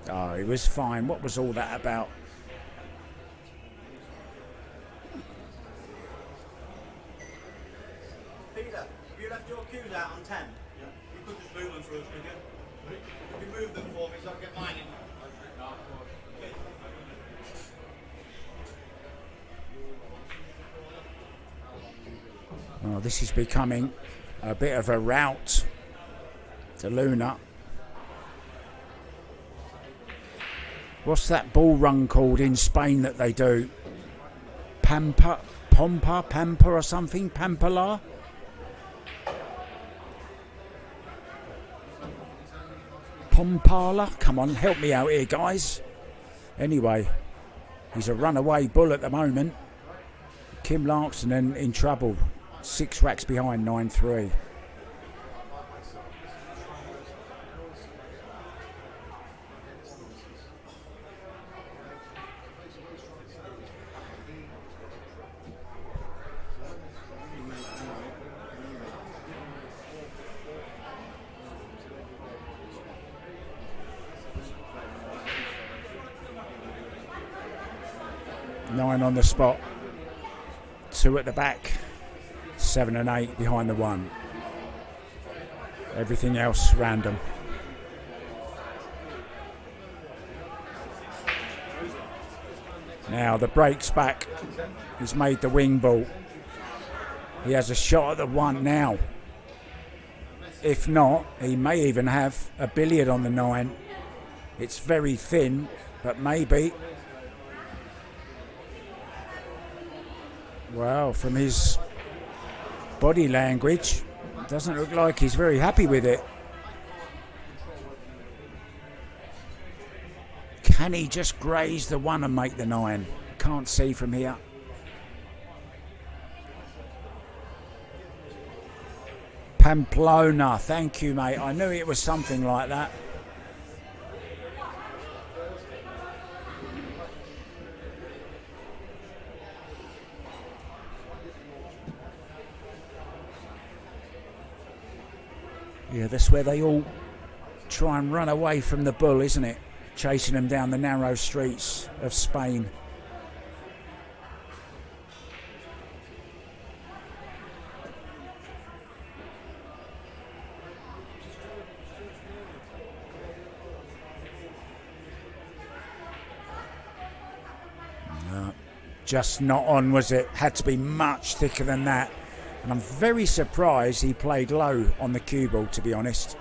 Speaker 1: Oh, he was fine. What was all that about?
Speaker 2: Peter, have you left your cues out on 10? Yeah. You could just move them for us, could you? Could you move them for me so I can get mine in?
Speaker 1: Oh, this is becoming a bit of a rout. DeLuna. What's that ball run called in Spain that they do? Pampa or something? Pampala? Pompala? Come on, help me out here, guys. Anyway, he's a runaway bull at the moment. Kim Laaksonen in trouble. 6 racks behind, 9-3. Nine on the spot, 2 at the back, 7 and 8 behind the 1. Everything else random. Now the break's back. He's made the wing ball. He has a shot at the 1 now. If not, he may even have a billiard on the 9. It's very thin, but maybe. Well, from his body language, doesn't look like he's very happy with it. Can he just graze the 1 and make the 9? Can't see from here. Pamplona, thank you, mate. I knew it was something like that. Yeah, that's where they all try and run away from the bull, isn't it? Chasing them down the narrow streets of Spain. No, just not on, was it? Had to be much thicker than that. And I'm very surprised he played low on the cue ball, to be honest.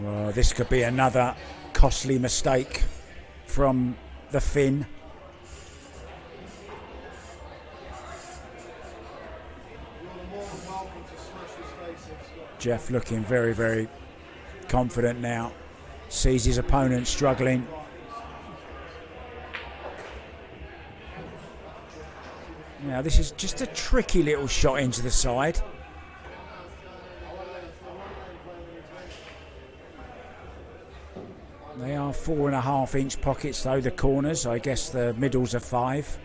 Speaker 1: Well, this could be another costly mistake from the Finn. Jeff looking very, very confident now. Sees his opponent struggling. Now this is just a tricky little shot into the side. They are 4.5-inch pockets though, the corners. I guess the middles are 5.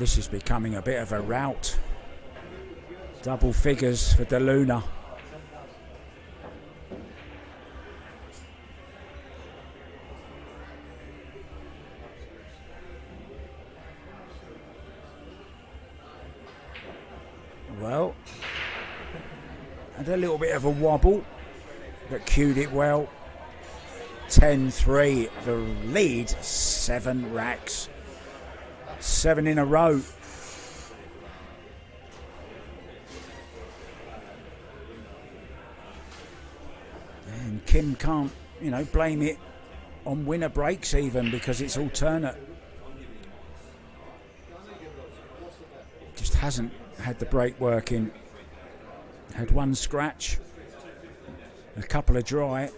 Speaker 1: this is becoming a bit of a rout. Double figures for DeLuna. Well, had a little bit of a wobble, but cued it well. 10-3, the lead, 7 racks. 7 in a row. And Kim can't, you know, blame it on winner breaks even, because it's alternate. Just hasn't had the break working. Had one scratch, a couple of dry,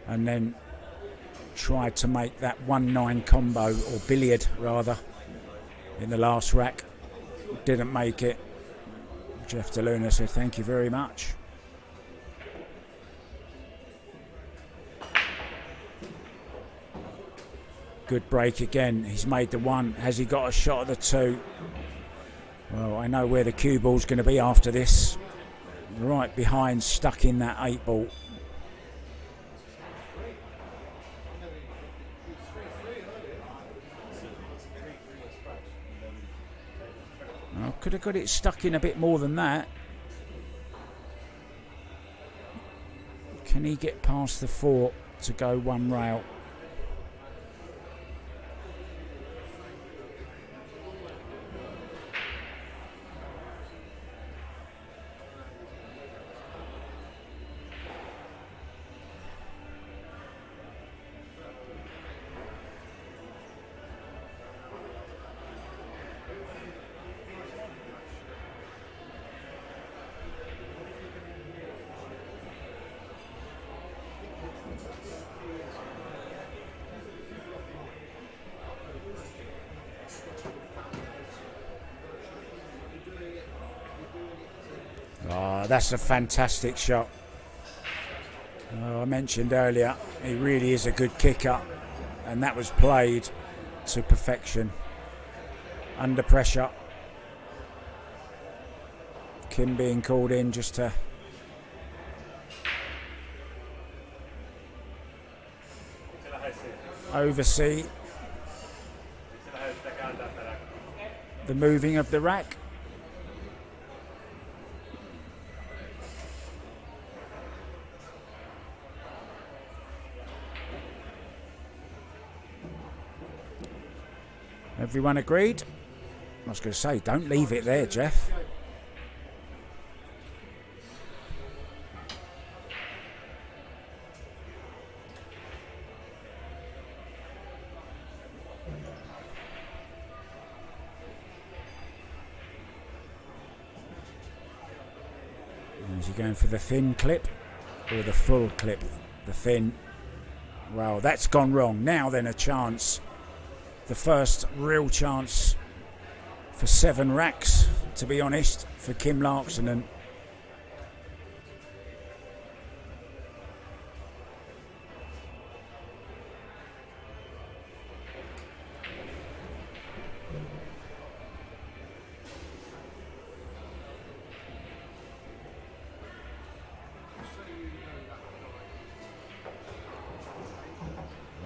Speaker 1: and then tried to make that 1-9 combo, or billiard rather, in the last rack. Didn't make it. Jeff DeLuna said thank you very much. Good break again. He's made the 1. Has he got a shot at the 2? Well, I know where the cue ball's going to be after this. Right behind, stuck in that 8 ball. Well, could have got it stuck in a bit more than that. Can he get past the 4 to go 1 rail? That's a fantastic shot. I mentioned earlier, he really is a good kicker, and that was played to perfection. Under pressure. Kim being called in just to oversee the moving of the rack. Everyone agreed? I was going to say, don't leave it there, Jeff. Is he going for the thin clip or the full clip? The thin. Well, that's gone wrong. Now then, a chance. The first real chance for 7 racks, to be honest, for Kim Laaksonen.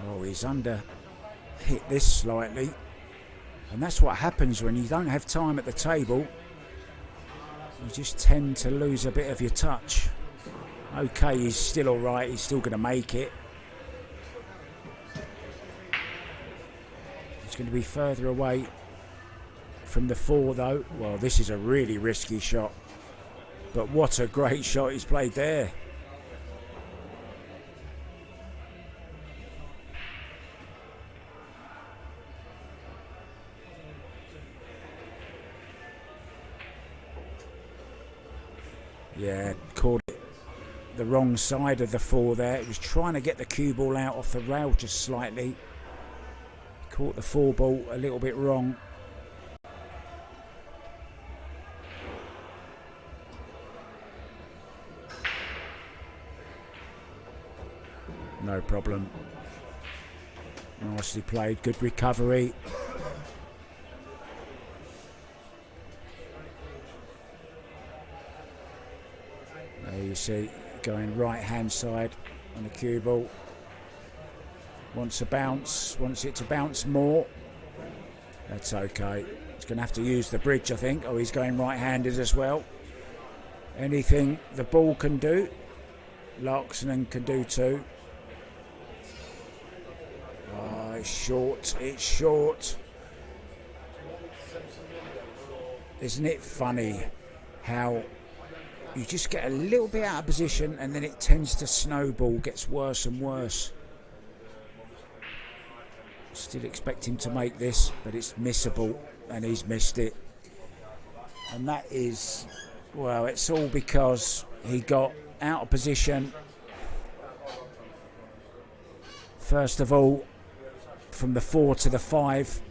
Speaker 1: Oh, he's under hit this slightly, and that's what happens when you don't have time at the table. You just tend to lose a bit of your touch. Okay, he's still all right, he's still going to make it. He's going to be further away from the 4 though. Well, this is a really risky shot, but what a great shot he's played there. Yeah, caught it the wrong side of the 4 there. It was trying to get the cue ball out off the rail just slightly. Caught the 4 ball a little bit wrong. No problem. Nicely played, good recovery. you see, going right hand side on the cue ball. Wants a bounce, wants it to bounce more. That's okay. He's going to have to use the bridge, I think. Oh, he's going right-handed as well. Anything the ball can do, Laaksonen can do too. Oh, it's short, it's short. Isn't it funny how you just get a little bit out of position and then it tends to snowball, gets worse and worse. Still expect him to make this, but it's missable, and he's missed it. And that is, well, it's all because he got out of position. First of all, from the 4 to the 5,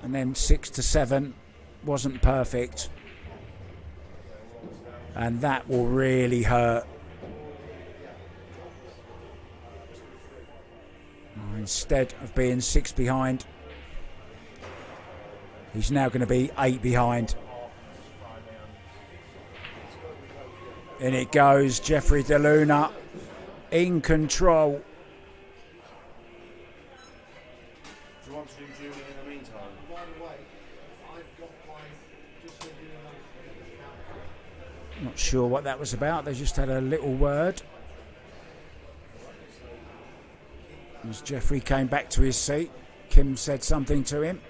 Speaker 1: and then 6 to 7 wasn't perfect. And that will really hurt. Instead of being 6 behind, he's now going to be 8 behind. In it goes, Jeffrey DeLuna in control.
Speaker 2: Do you want to do Julie in the meantime? By the way, I've got
Speaker 1: Not sure what that was about. They just had a little word. As Jeffrey came back to his seat, Kim said something to him.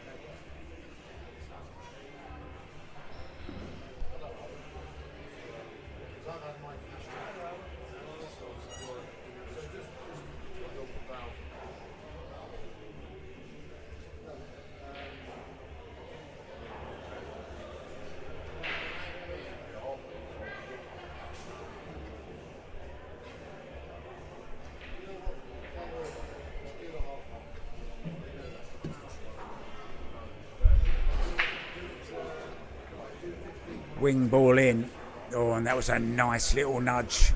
Speaker 1: Wing ball in. Oh, and that was a nice little nudge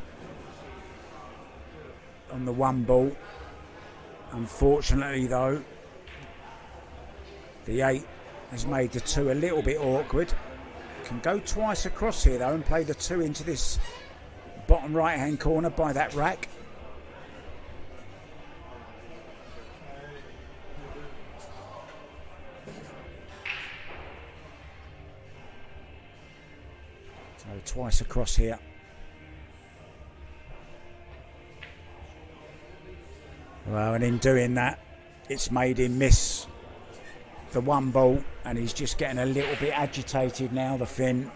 Speaker 1: on the 1 ball. Unfortunately, though, the 8 has made the 2 a little bit awkward. Can go twice across here, though, and play the 2 into this bottom right-hand corner by that rack. Twice across here. Well, and in doing that, it's made him miss the 1 ball, and he's just getting a little bit agitated now, the Finn.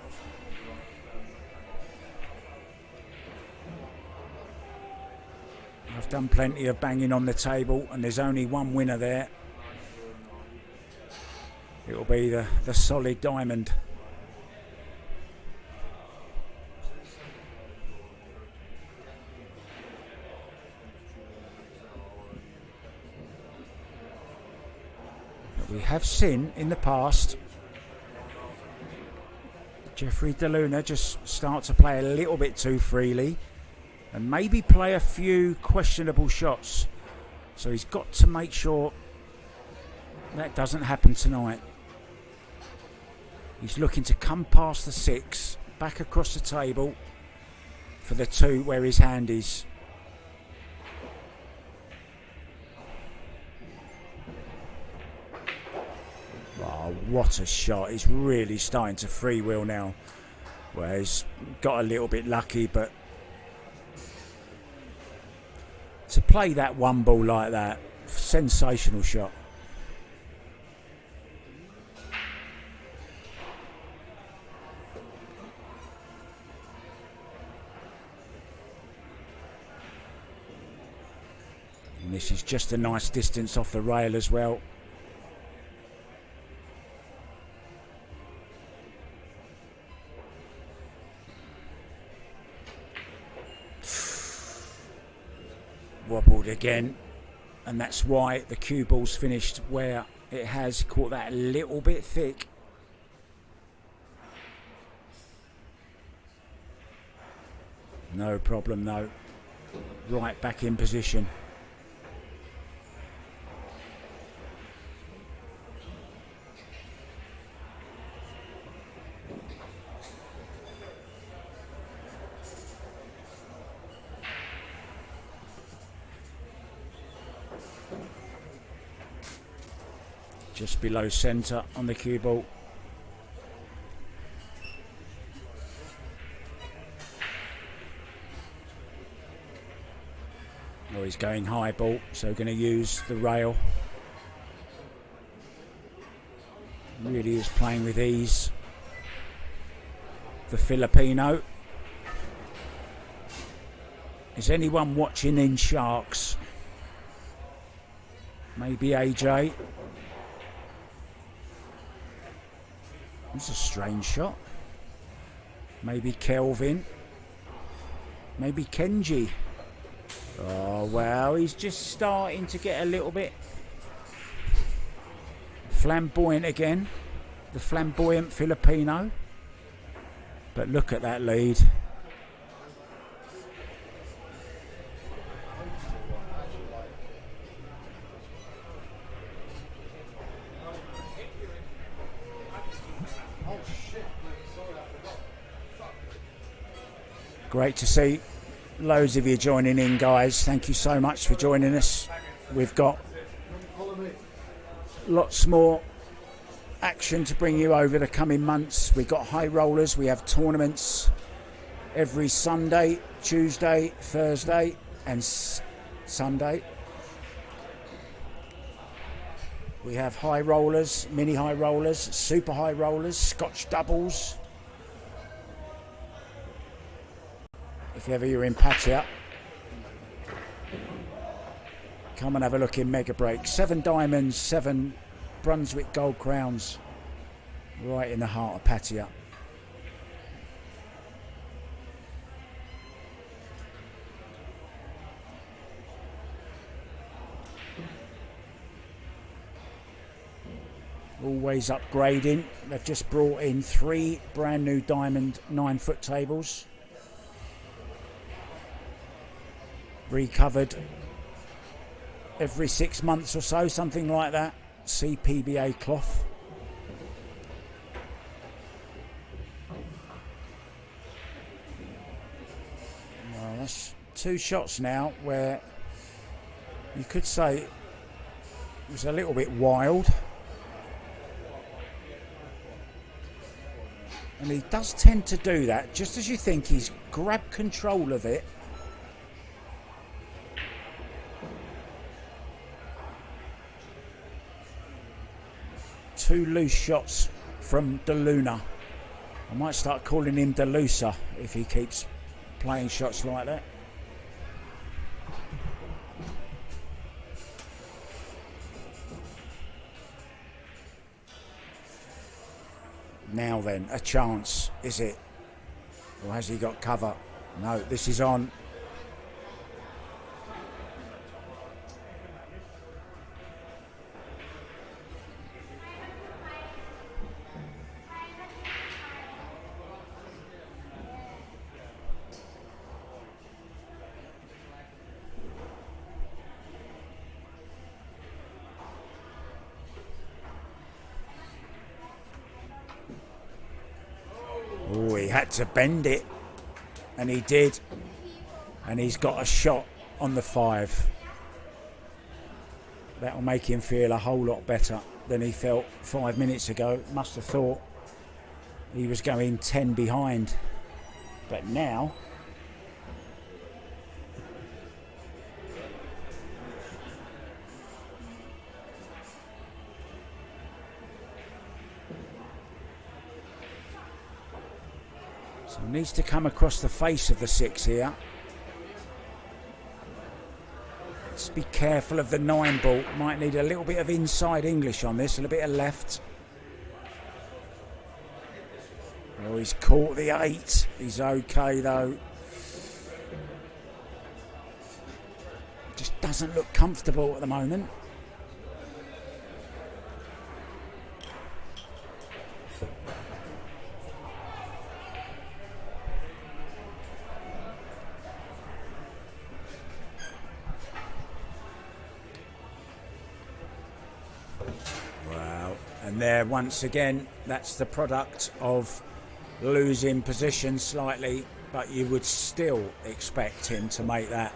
Speaker 1: I've done plenty of banging on the table, and there's only one winner there. It'll be the solid diamond. We have seen in the past Jeffrey DeLuna just start to play a little bit too freely and maybe play a few questionable shots. So he's got to make sure that doesn't happen tonight. He's looking to come past the 6, back across the table for the 2 where his hand is. Oh, what a shot. He's really starting to freewheel now. Well, he's got a little bit lucky, but to play that 1 ball like that, sensational shot. And this is just a nice distance off the rail as well. Wobbled again, and that's why the cue ball's finished where it has. Caught that a little bit thick. No problem though. Right back in position. Just below centre on the cue ball. Oh, he's going high ball, so going to use the rail. Really is playing with ease. The Filipino. Is anyone watching in Sharks? Maybe AJ. It's a strange shot. Maybe Kelvin. Maybe Kenji. Oh, well, he's just starting to get a little bit flamboyant again. The flamboyant Filipino. But look at that lead. Great to see loads of you joining in, guys. Thank you so much for joining us. We've got lots more action to bring you over the coming months. We've got high rollers. We have tournaments every Sunday, Tuesday, Thursday and Sunday. We have high rollers, mini high rollers, super high rollers, Scotch doubles. If ever you're in Pattaya, come and have a look in Megabreak. 7 diamonds, 7 Brunswick gold crowns, right in the heart of Pattaya. Always upgrading. They've just brought in 3 brand new diamond 9-foot tables. Recovered every 6 months or so, something like that. CPBA cloth. Well, that's 2 shots now where you could say it was a little bit wild. And he does tend to do that just as you think he's grabbed control of it. Two loose shots from DeLuna. I might start calling him DeLusa if he keeps playing shots like that. Now then, a chance, is it? Or has he got cover? No, this is on. Oh, he had to bend it, and he did, and he's got a shot on the 5. That'll make him feel a whole lot better than he felt 5 minutes ago. Must have thought he was going 10 behind, but now so he needs to come across the face of the 6 here. Just be careful of the 9 ball. Might need a little bit of inside English on this, a little bit of left. Oh, he's caught the 8. He's okay though. Just doesn't look comfortable at the moment. And there, once again, that's the product of losing position slightly, but you would still expect him to make that.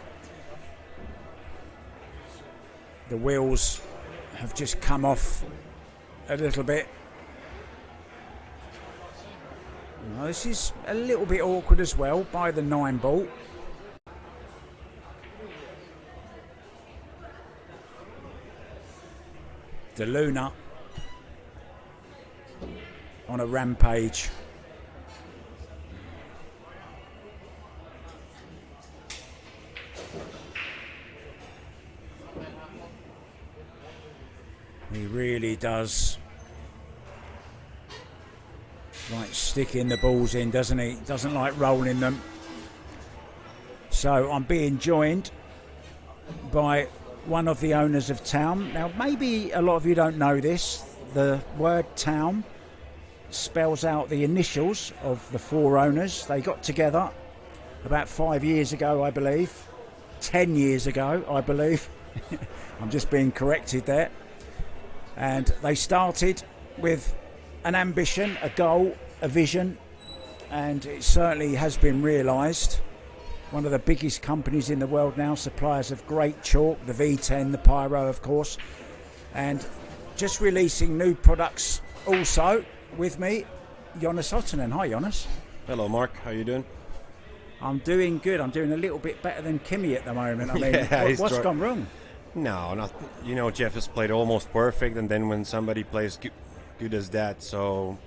Speaker 1: The wheels have just come off a little bit. Now, this is a little bit awkward as well by the 9 ball. DeLuna on a rampage. He really does like sticking the balls in, doesn't he? Doesn't like rolling them. So I'm being joined by one of the owners of Town. Now, maybe a lot of you don't know this. The word Town spells out the initials of the 4 owners. They got together about 5 years ago, I believe. 10 years ago, I believe. I'm just being corrected there. And they started with an ambition, a goal, a vision, and it certainly has been realised. One of the biggest companies in the world now, suppliers of great chalk, the V10, the Pyro, of course, and just releasing new products also. With me, Jonas Ottonen. Hi, Jonas.
Speaker 3: Hello, Mark. How you doing?
Speaker 1: I'm doing good. I'm doing a little bit better than Kimi at the moment. I mean, what's gone wrong?
Speaker 3: No, not. You know, Jeff has played almost perfect, and then when somebody plays good as that, so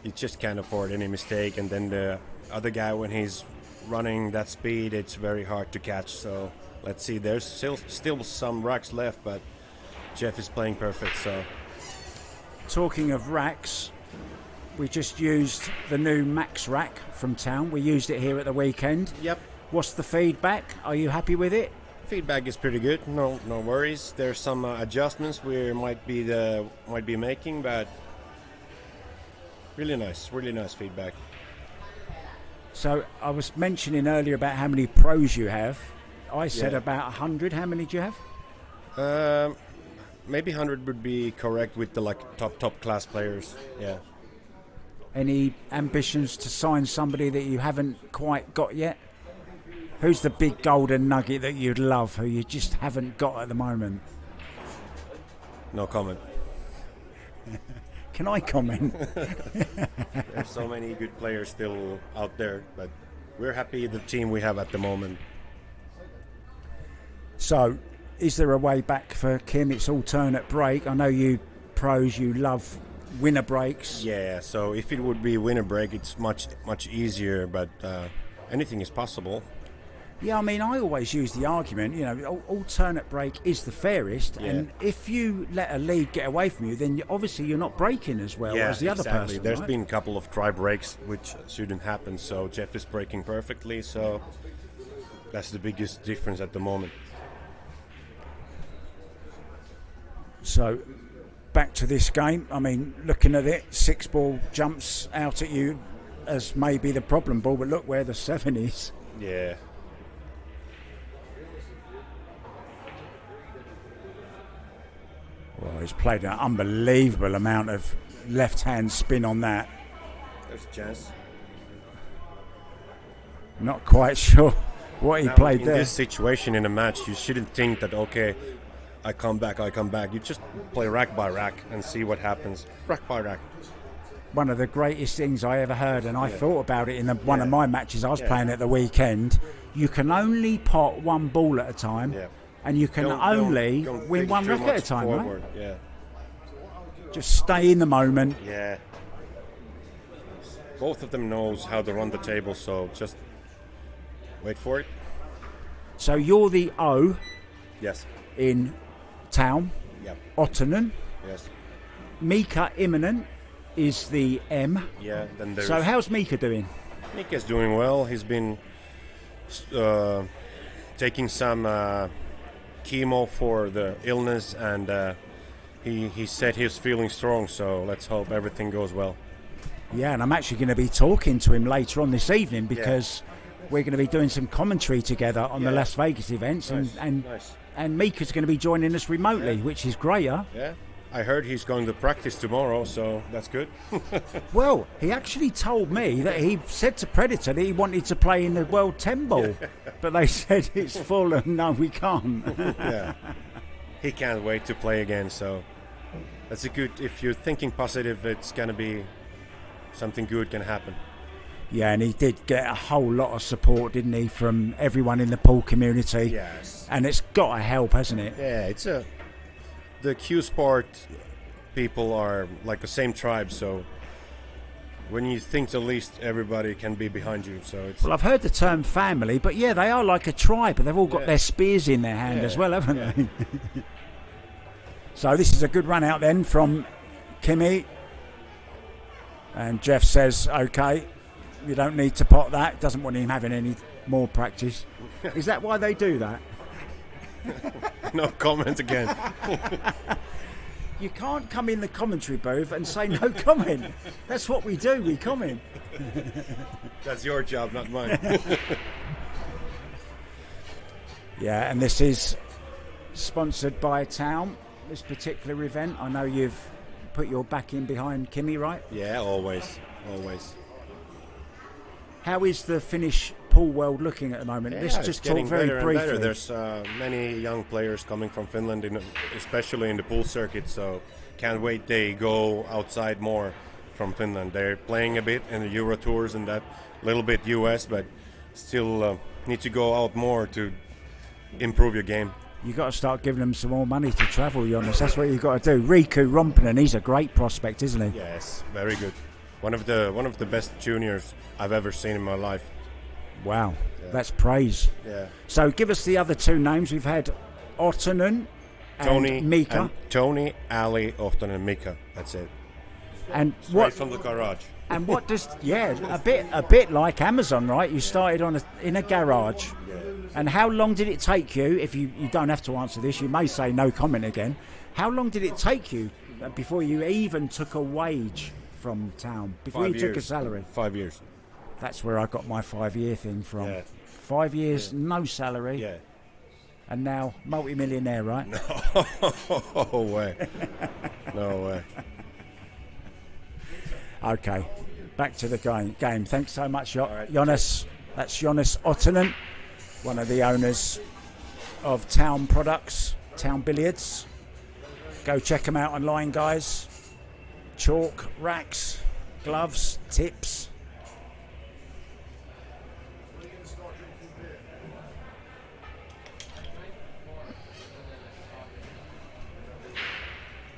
Speaker 3: you just can't afford any mistake. And then the other guy, when he's running that speed, it's very hard to catch. So let's see. There's still some racks left, but Jeff is playing perfect. So
Speaker 1: talking of racks, we just used the new Max rack from Town. We used it here at the weekend.
Speaker 3: Yep.
Speaker 1: What's the feedback? Are you happy with it?
Speaker 3: Feedback is pretty good. No worries. There's some adjustments we might be making, but really nice feedback.
Speaker 1: So I was mentioning earlier about how many pros you have. I said about 100. How many do you have?
Speaker 3: Maybe 100 would be correct with the top class players. Yeah.
Speaker 1: Any ambitions to sign somebody that you haven't quite got yet? Who's the big golden nugget that you'd love, who you just haven't got at the moment?
Speaker 3: No comment.
Speaker 1: Can I comment?
Speaker 3: There's so many good players still out there, but we're happy with the team we have at the moment.
Speaker 1: So, is there a way back for Kim? It's alternate break. I know you pros, you love winner breaks.
Speaker 3: Yeah, so if it would be winner break, it's much easier, but anything is possible.
Speaker 1: Yeah, I mean, I always use the argument, you know, alternate break is the fairest, and if you let a lead get away from you, then obviously you're not breaking as well as the other person.
Speaker 3: There's been a couple of try breaks which shouldn't happen, so Jeff is breaking perfectly, so that's the biggest difference at the moment.
Speaker 1: So, back to this game. I mean, looking at it, 6 ball jumps out at you as maybe the problem ball, but look where the 7 is.
Speaker 3: Yeah.
Speaker 1: Well, he's played an unbelievable amount of left-hand spin on that.
Speaker 3: There's a chance.
Speaker 1: Not quite sure what he played there.
Speaker 3: In this situation in a match, you shouldn't think that, okay, I come back. You just play rack by rack and see what happens. Rack by rack.
Speaker 1: One of the greatest things I ever heard, and I thought about it in one of my matches I was playing at the weekend. You can only pot 1 ball at a time. Yeah. And you can only win 1 rack at a time,
Speaker 3: forward.
Speaker 1: Right?
Speaker 3: Yeah.
Speaker 1: Just stay in the moment.
Speaker 3: Yeah. Both of them knows how to run the table, so just wait for it.
Speaker 1: So you're the O.
Speaker 3: Yes.
Speaker 1: In Town.
Speaker 3: Yep.
Speaker 1: Ottonen.
Speaker 3: Yes.
Speaker 1: Mika Immonen is the M.
Speaker 3: Yeah. Then there's.
Speaker 1: So how's Mika doing?
Speaker 3: Mika's doing well. He's been taking some chemo for the illness, and he said he's feeling strong, so let's hope everything goes well.
Speaker 1: Yeah, and I'm actually going to be talking to him later on this evening because we're going to be doing some commentary together on the Las Vegas events, and Mika's going to be joining us remotely, which is great, huh?
Speaker 3: Yeah, I heard he's going to practice tomorrow, so that's good.
Speaker 1: Well, he actually told me that he said to Predator that he wanted to play in the World 10 Ball, but they said it's full and no, we can't.
Speaker 3: Yeah, he can't wait to play again, so that's a good. If you're thinking positive, it's gonna be something good can happen.
Speaker 1: Yeah, and he did get a whole lot of support, didn't he, from everyone in the pool community?
Speaker 3: Yes.
Speaker 1: And it's got to help, hasn't it?
Speaker 3: Yeah, the Q Sport people are like the same tribe, so when you think the least, everybody can be behind you. So it's
Speaker 1: Well, I've heard the term family, but yeah, they are like a tribe, but they've all got
Speaker 3: Yeah.
Speaker 1: their spears in their hand
Speaker 3: Yeah,
Speaker 1: as well, haven't
Speaker 3: yeah.
Speaker 1: they? So this is a good run out then from Kimi. And Jeff says, okay, you don't need to pot that. Doesn't want him having any more practice. Is that why they do that?
Speaker 3: no comment again.
Speaker 1: You can't come in the commentary booth and say no comment. That's what we do, we comment.
Speaker 3: That's your job, not mine.
Speaker 1: Yeah, and this is sponsored by Town, this particular event. I know you've put your back in behind Kimi, right?
Speaker 3: Yeah, always.
Speaker 1: How is the Finnish pool world looking at the moment?
Speaker 3: Yeah,
Speaker 1: Let's
Speaker 3: it's
Speaker 1: just
Speaker 3: getting
Speaker 1: talk very
Speaker 3: better and
Speaker 1: briefly.
Speaker 3: better. There's many young players coming from Finland, especially in the pool circuit. So can't wait they go outside more from Finland. They're playing a bit in the Euro tours and that little bit US, but still need to go out more to improve your game.
Speaker 1: You got to start giving them some more money to travel, Jonas. That's what you've got to do. Riku Rompinen, he's a great prospect, isn't he?
Speaker 3: Yes, very good. One of the best juniors I've ever seen in my life.
Speaker 1: Wow, that's praise.
Speaker 3: Yeah.
Speaker 1: So give us the other two names. We've had Ottonen and Mika.
Speaker 3: And Tony, Ali, Ohtonen, and Mika. That's it.
Speaker 1: And
Speaker 3: Straight
Speaker 1: what
Speaker 3: from the garage.
Speaker 1: and what does a bit like Amazon, right? You started in a garage. And how long did it take you, if you don't have to answer this, you may say no comment again, how long did it take you before you even took a wage from Town, before
Speaker 3: 5
Speaker 1: you
Speaker 3: years.
Speaker 1: took a salary?
Speaker 3: 5 years.
Speaker 1: That's where I got my 5-year thing from.
Speaker 3: Yeah.
Speaker 1: 5 years, no salary,
Speaker 3: Yeah.
Speaker 1: and now multi-millionaire, right?
Speaker 3: No way. No way.
Speaker 1: Okay, back to the game. Thanks so much,
Speaker 3: right.
Speaker 1: Jonas. That's Jonas Ottonen, one of the owners of Town Products, Town Billiards. Go check them out online, guys. Chalk, racks, gloves, tips.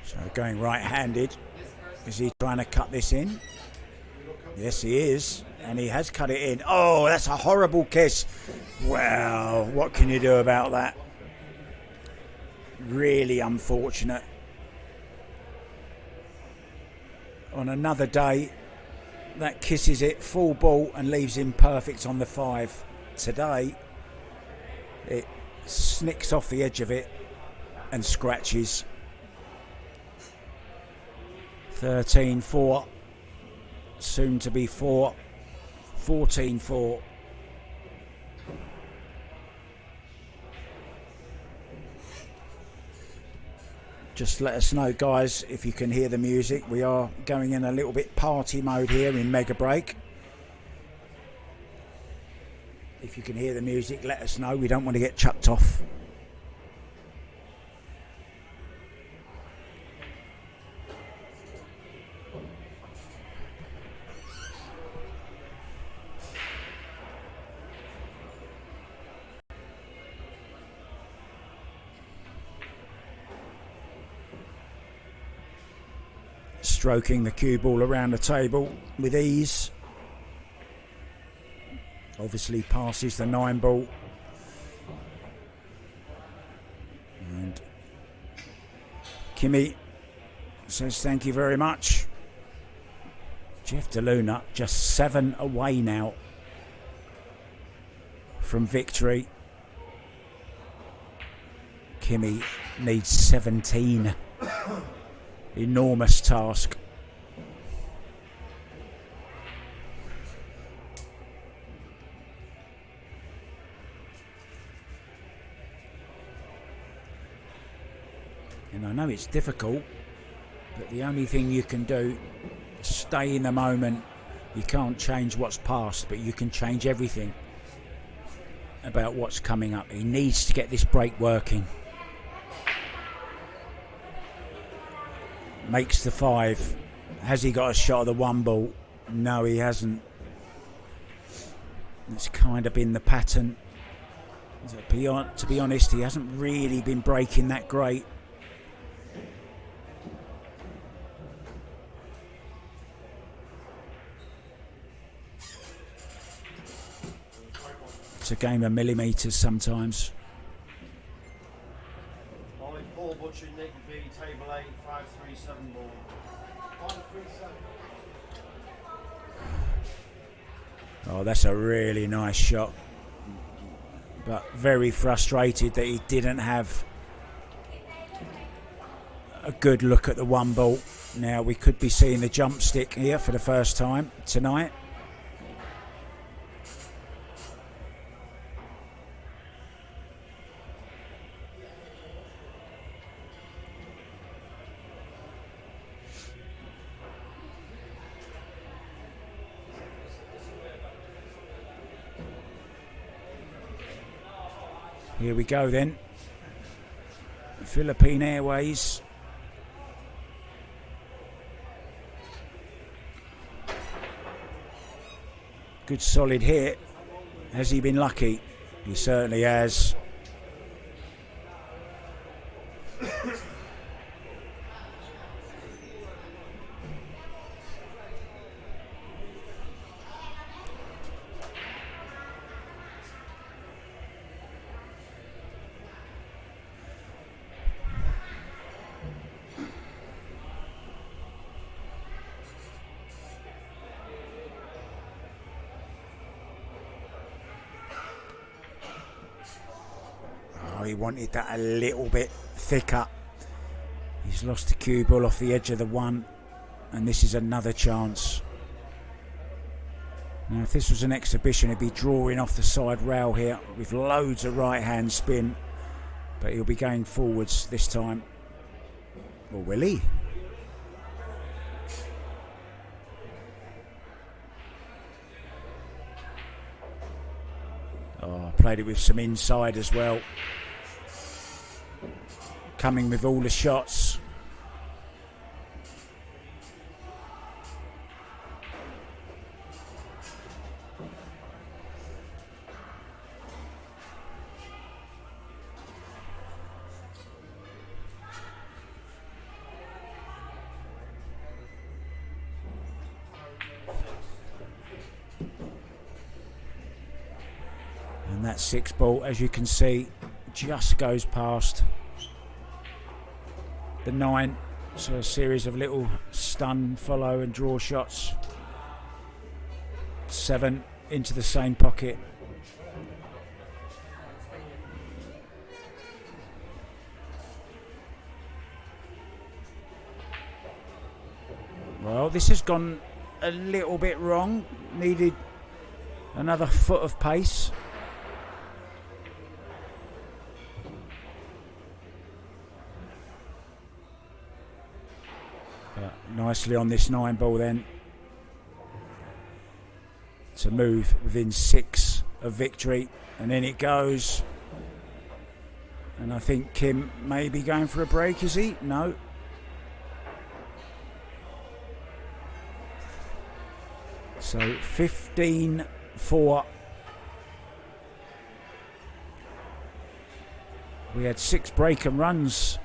Speaker 1: So going right-handed. Is he trying to cut this in? Yes, he is. And he has cut it in. Oh, that's a horrible kiss. Well, what can you do about that? Really unfortunate. On another day, that kisses it full ball and leaves him perfect on the 5. Today, it snicks off the edge of it and scratches. 13-4, soon to be 4, 14-4. Just let us know, guys, if you can hear the music. We are going in a little bit party mode here in Megabreak. If you can hear the music, let us know. We don't want to get chucked off. Stroking the cue ball around the table with ease. Obviously passes the 9 ball. And Kimi says thank you very much. Jeff DeLuna just 7 away now from victory. Kimi needs 17. Enormous task. And I know it's difficult, but the only thing you can do is stay in the moment. You can't change what's past, but you can change everything about what's coming up. He needs to get this break working. makes the 5. Has he got a shot at the 1 ball? No, he hasn't. It's kind of been the pattern. To be honest, he hasn't really been breaking that great. It's a game of millimetres sometimes.
Speaker 2: Ollie Paul Butcher, Nick V, table 8, 537 ball. 537.
Speaker 1: Oh, that's a really nice shot. But very frustrated that he didn't have a good look at the 1 ball. Now we could be seeing the jump stick here for the first time tonight. Here we go then. Philippine Airways. Good solid hit. Has he been lucky? He certainly has. He wanted that a little bit thicker. He's lost the cue ball off the edge of the 1, and this is another chance. Now if this was an exhibition, he'd be drawing off the side rail here with loads of right hand spin, but he'll be going forwards this time. Or will he? Oh, played it with some inside as well. Coming with all the shots. And that 6 ball, as you can see, just goes past the 9, so a series of little stun, follow and draw shots. 7 into the same pocket. Well, this has gone a little bit wrong. Needed another foot of pace. Nicely on this 9 ball then to move within 6 of victory, and in it goes. And I think Kim may be going for a break, is he? No. So 15-4. We had 6 break and runs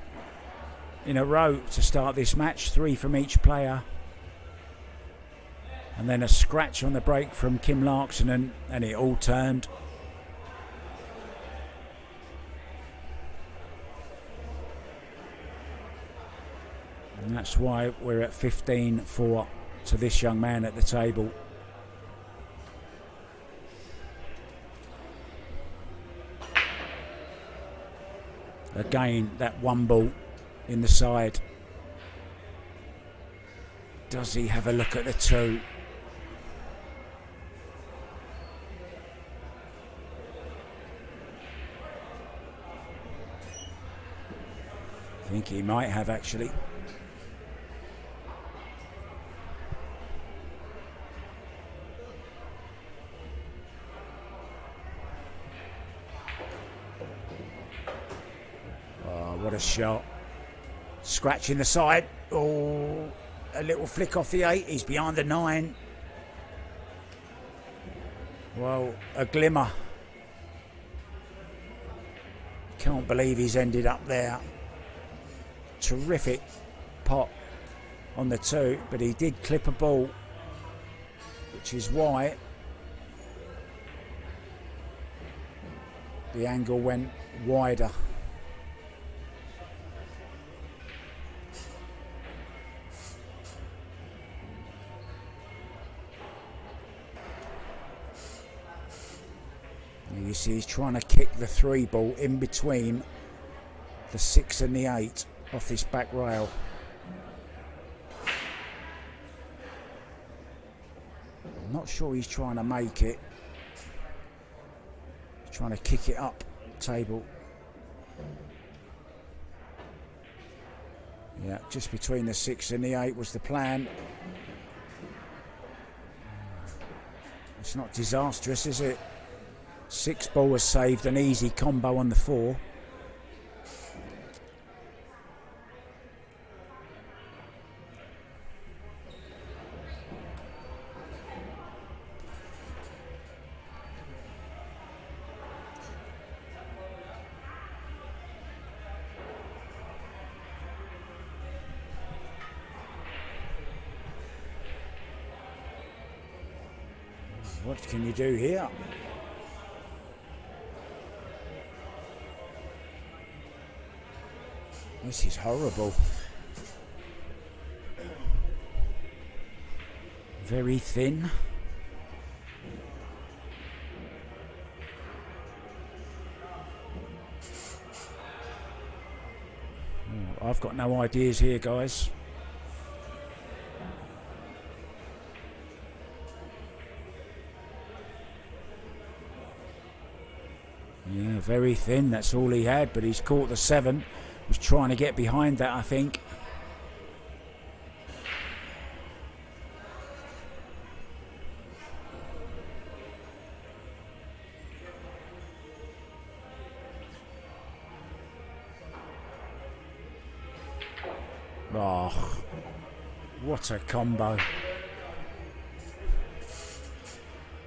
Speaker 1: in a row to start this match, 3 from each player, and then a scratch on the break from Kim Laaksonen, and it all turned. And that's why we're at 15-4 to this young man at the table. Again, that 1 ball in the side. Does he have a look at the 2? I think he might have actually. Oh, what a shot. Scratching the side. Oh, a little flick off the 8. He's behind the 9. Well, a glimmer. Can't believe he's ended up there. Terrific pot on the 2, but he did clip a ball, which is why the angle went wider. You see he's trying to kick the 3 ball in between the 6 and the 8 off this back rail. I'm not sure he's trying to make it. He's trying to kick it up table. Yeah, just between the 6 and the 8 was the plan. It's not disastrous, is it? 6 ball was saved, an easy combo on the 4. What can you do here? This is horrible. Very thin. Oh, I've got no ideas here, guys. Yeah, very thin. That's all he had, but he's caught the 7. Was trying to get behind that, I think. Oh, what a combo.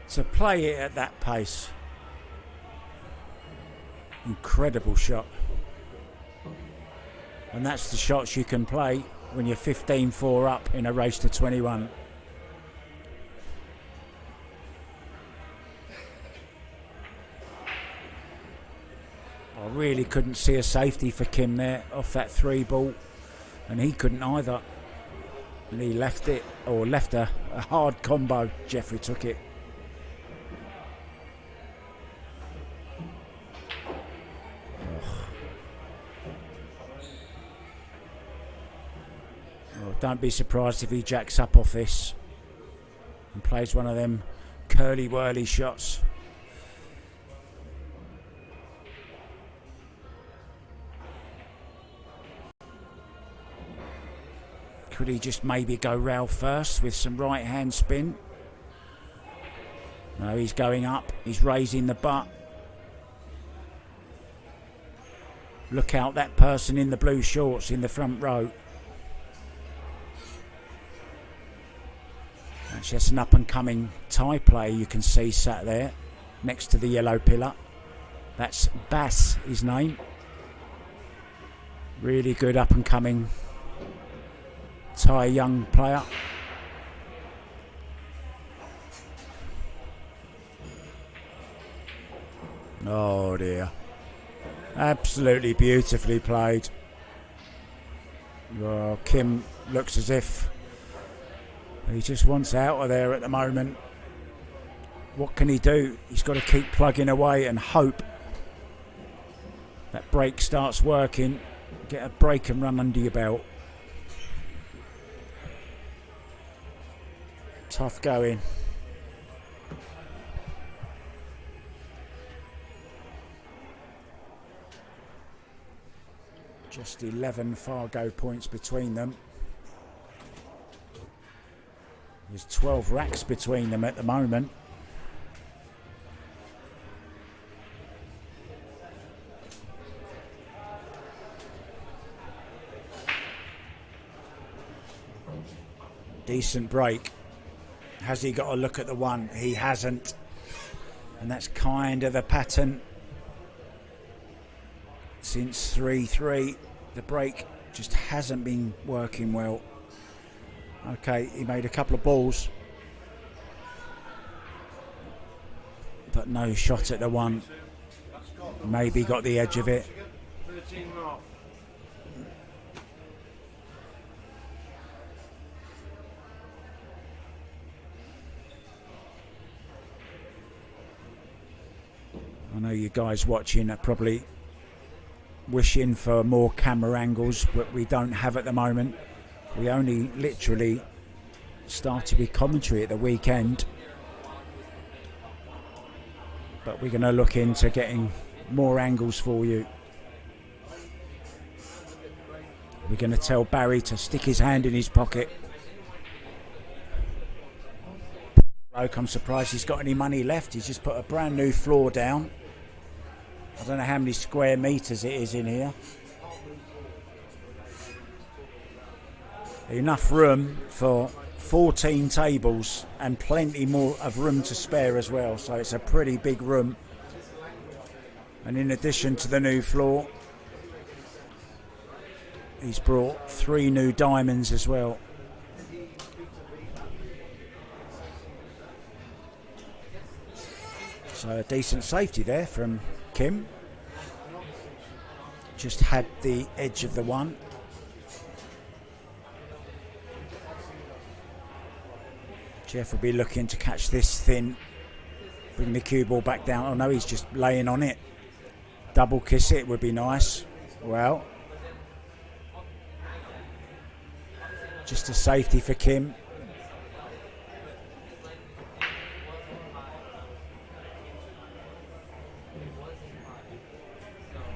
Speaker 1: To play it at that pace. Incredible shot. And that's the shots you can play when you're 15-4 up in a race to 21. I really couldn't see a safety for Kim there off that 3 ball, and he couldn't either. And he left it, or left a hard combo. Jeffrey took it. Don't be surprised if he jacks up off this and plays one of them curly-whirly shots. Could he just maybe go rail first with some right-hand spin? No, he's going up. He's raising the butt. Look out, that person in the blue shorts in the front row. Actually, that's an up-and-coming Thai player you can see sat there next to the yellow pillar. That's Bass, his name. Really good up-and-coming Thai young player. Oh dear. Absolutely beautifully played. Well, Kim looks as if he just wants out of there at the moment. What can he do? He's got to keep plugging away and hope that break starts working. Get a break and run under your belt. Tough going. Just 11 Fargo points between them. There's 12 racks between them at the moment. Decent break. Has he got a look at the one? He hasn't. And that's kind of a pattern since 3-3. The break just hasn't been working well. Okay, he made a couple of balls, but no shot at the one. Maybe got the edge of it.
Speaker 2: 13.5.
Speaker 1: I know you guys watching are probably wishing for more camera angles, but we don't have at the moment. We only literally started with commentary at the weekend, but we're going to look into getting more angles for you. We're going to tell Barry to stick his hand in his pocket. I'm surprised he's got any money left. He's just put a brand new floor down. I don't know how many square meters it is in here. Enough room for 14 tables and plenty more of room to spare as well, so it's a pretty big room. And in addition to the new floor, he's brought 3 new diamonds as well. So a decent safety there from Kim. Just had the edge of the one. Jeff will be looking to catch this thin, bring the cue ball back down. Oh no, he's just laying on it. Double kiss it would be nice. Well, just a safety for Kim.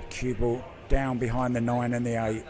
Speaker 1: Cue ball down behind the 9 and the 8.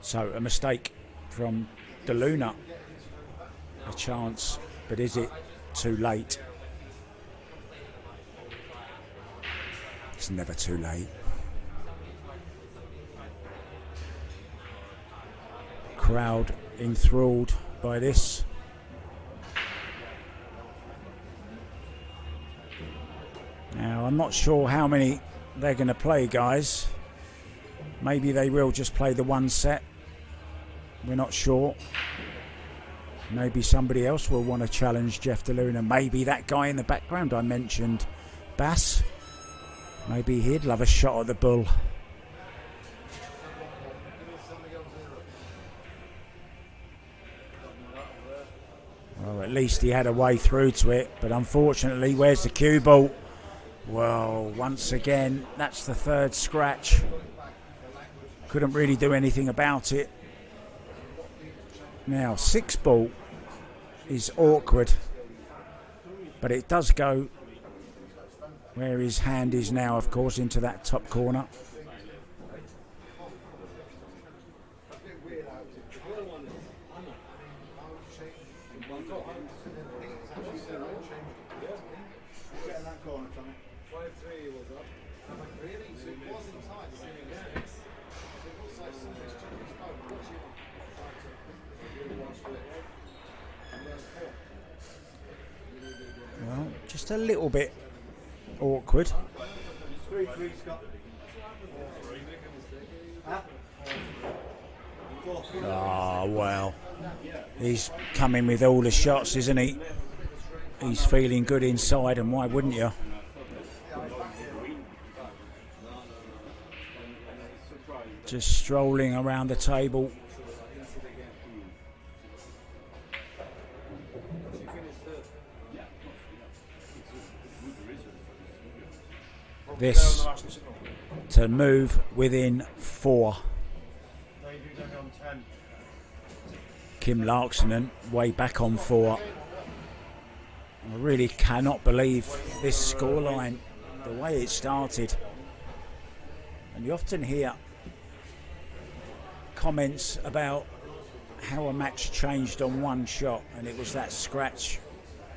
Speaker 1: So a mistake from DeLuna. A chance, but is it too late? It's never too late. Crowd enthralled by this. Now I'm not sure how many they're going to play, guys. Maybe they will just play the one set. We're not sure. Maybe somebody else will want to challenge Jeff DeLuna. Maybe that guy in the background I mentioned, Bass. Maybe he'd love a shot at the bull. Well, at least he had a way through to it. But unfortunately, where's the cue ball? Well, once again, that's the 3rd scratch. Couldn't really do anything about it. Now, 6 ball is awkward, but it does go where his hand is now, of course, into that top corner. Well, just a little bit awkward. Oh, well. He's coming with all the shots, isn't he? He's feeling good inside, and why wouldn't you? Just strolling around the table. This to move within 4.
Speaker 2: Dave, you're going to be on 10.
Speaker 1: Kim Laaksonen way back on 4. I really cannot believe this scoreline, the way it started. And you often hear comments about how a match changed on one shot, and it was that scratch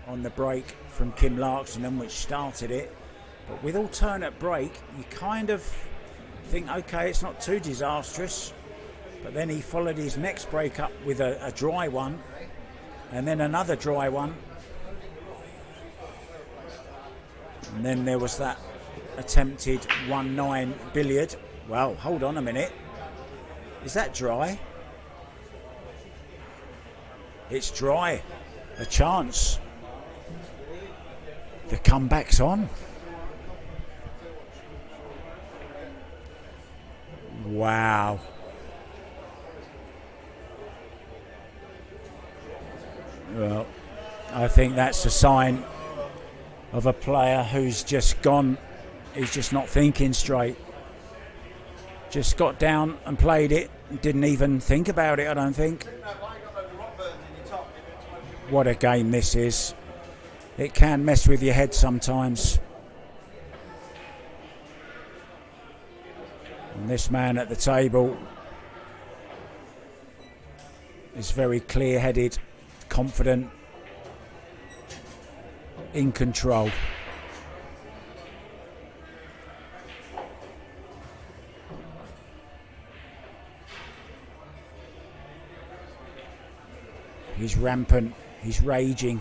Speaker 1: on the break from Kim Laaksonen which started it. But with alternate break, you kind of think, okay, it's not too disastrous. But then he followed his next break up with a dry one, and then another dry one. And then there was that attempted 1-9 billiard. Well, hold on a minute. Is that dry? It's dry. A chance. The comeback's on. Wow. Well, I think that's a sign of a player who's just gone, he's just not thinking straight. Just got down and played it, didn't even think about it, I don't think. What a game this is. It can mess with your head sometimes. And this man at the table is very clear-headed, confident, in control. He's rampant, he's raging,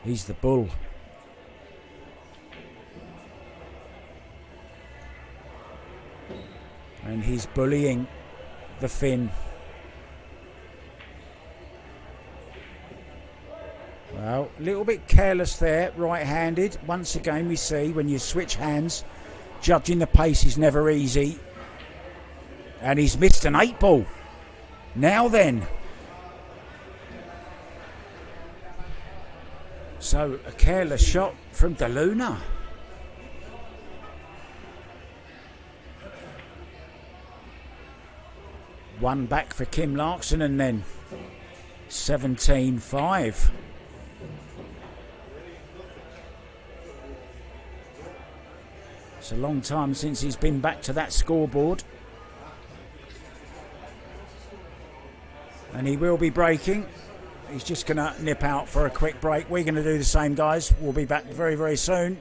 Speaker 1: he's the bull. And he's bullying the Finn. Well, a little bit careless there, right-handed. Once again, we see when you switch hands, judging the pace is never easy. And he's missed an 8-ball. Now then. So, a careless shot from DeLuna. One back for Kim Laaksonen and then 17-5. It's a long time since he's been back to that scoreboard. And he will be breaking. He's just going to nip out for a quick break. We're going to do the same, guys. We'll be back very, very soon.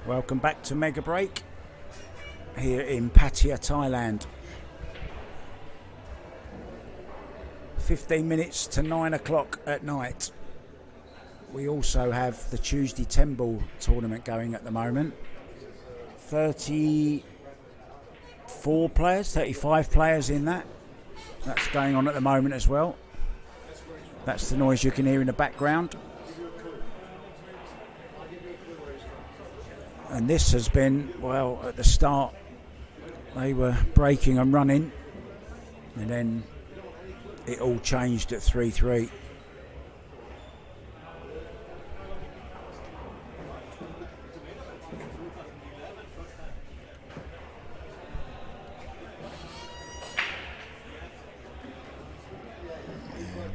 Speaker 1: Welcome back to Megabreak here in Pattaya, Thailand. 15 minutes to 9 o'clock at night. We also have the Tuesday 10 ball tournament going at the moment. 34 players, 35 players in that. That's going on at the moment as well. That's the noise you can hear in the background. And this has been, well, at the start they were breaking and running, and then it all changed at 3-3.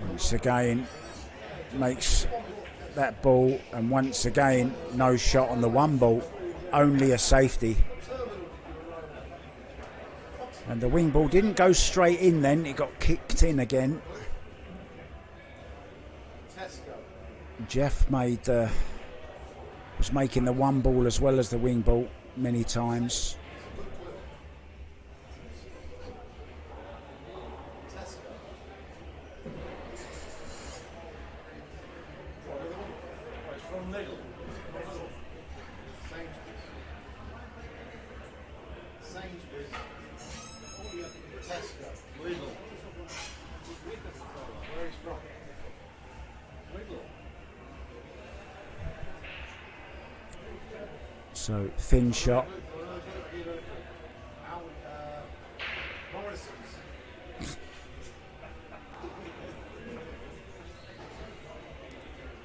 Speaker 1: Once again makes that ball, and once again no shot on the one ball, only a safety. And the wing ball didn't go straight in then, it got kicked in again. Jeff was making the one ball as well as the wing ball many times. So thin shot.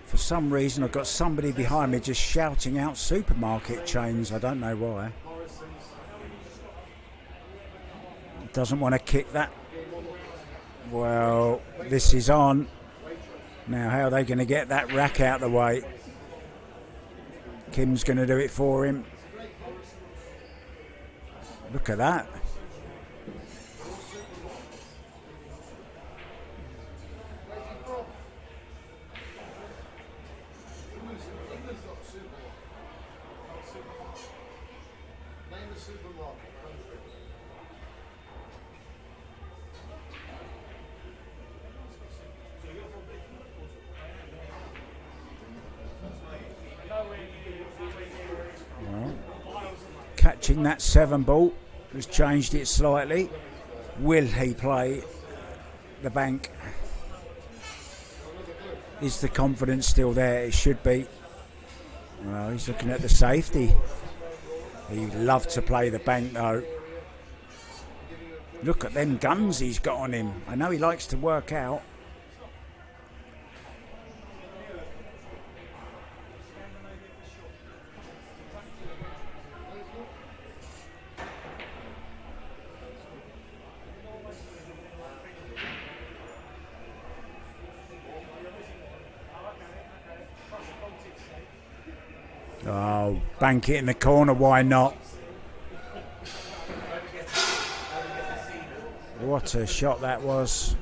Speaker 1: For some reason I've got somebody behind me just shouting out supermarket chains. I don't know why. Doesn't want to kick that. Well, this is on. Now how are they going to get that rack out of the way? Kim's going to do it for him. Look at that. Catching that 7 ball has changed it slightly. Will he play the bank? Is the confidence still there? It should be. Well, he's looking at the safety. He'd love to play the bank though. Look at them guns he's got on him. I know he likes to work out. Oh, bank it in the corner, why not? What a shot that was.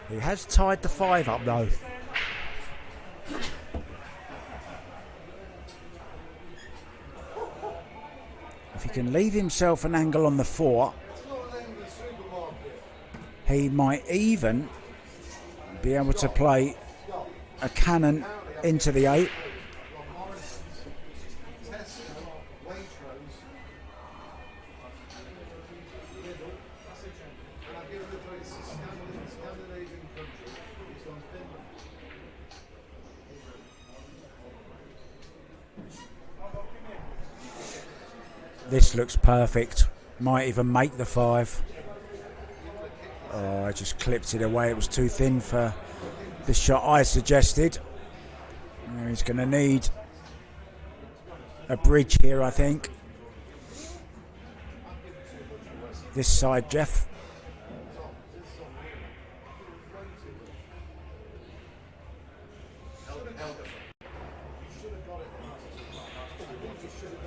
Speaker 1: He has tied the 5 up though. If he can leave himself an angle on the 4, he might even be able to play a cannon into the 8. This looks perfect. Might even make the 5. Oh, I just clipped it away. It was too thin for the shot I suggested. Now he's going to need a bridge here, I think. This side, Jeff.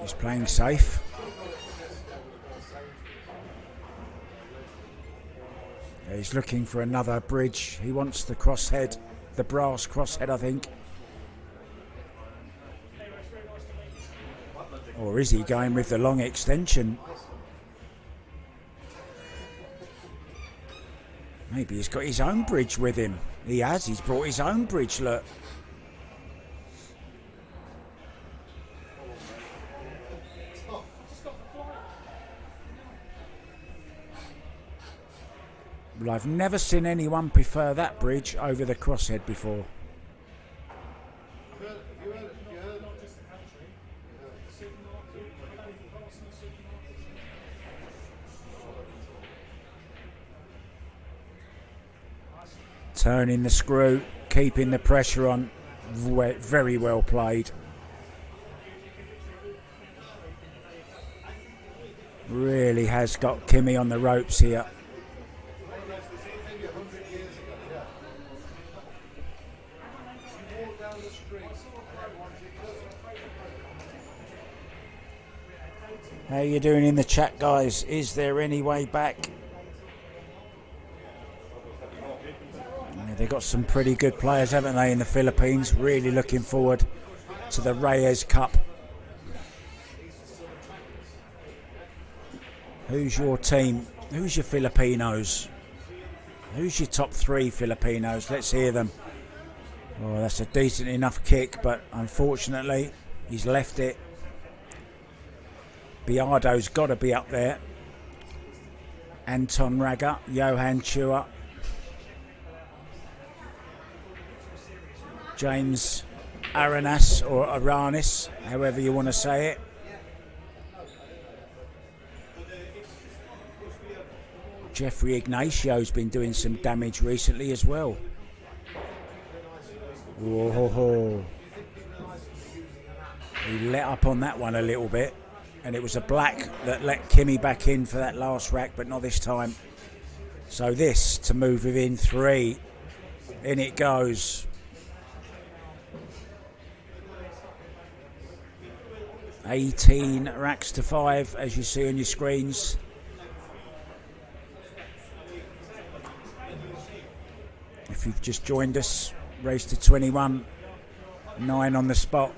Speaker 1: He's playing safe. He's looking for another bridge. He wants the crosshead, the brass crosshead, I think. Or is he going with the long extension? Maybe he's got his own bridge with him. He has. He's brought his own bridge, look. Well, I've never seen anyone prefer that bridge over the crosshead before. Turning the screw, keeping the pressure on. Very well played. Really has got Kimi on the ropes here. How you doing in the chat, guys? Is there any way back? Yeah, they've got some pretty good players, haven't they, in the Philippines? Really looking forward to the Reyes Cup. Who's your team? Who's your Filipinos? Who's your top 3 Filipinos? Let's hear them. Oh, that's a decent enough kick, but unfortunately, he's left it. Biardo's got to be up there. Anton Raga, Johan Chua, James Aranas or Aranis, however you want to say it. Jeffrey Ignacio's been doing some damage recently as well. Whoa. He let up on that one a little bit. And it was a black that let Kimi back in for that last rack, but not this time. So this to move within 3. In it goes. $18 racks to 5, as you see on your screens. If you've just joined us, race to 21. 9 on the spot.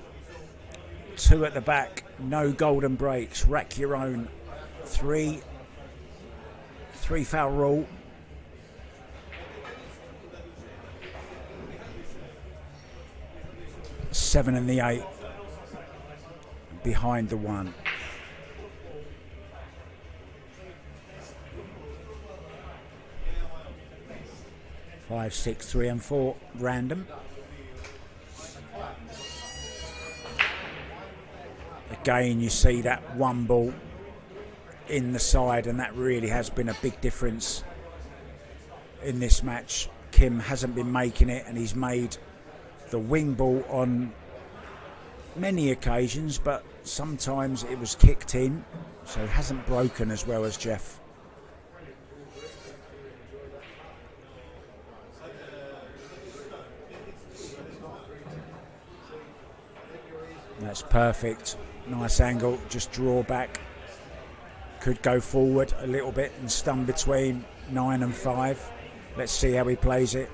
Speaker 1: 2 at the back. No golden breaks. Rack your own. 3 foul rule. Seven and the 8 behind the 1. Five, 6, 3 and 4 random. Again, you see that 1 ball in the side, and that really has been a big difference in this match. Kim hasn't been making it, and he's made the wing ball on many occasions, but sometimes it was kicked in, so he hasn't broken as well as Jeff. That's perfect. Nice angle, just draw back. Could go forward a little bit and stun between 9 and 5. Let's see how he plays it.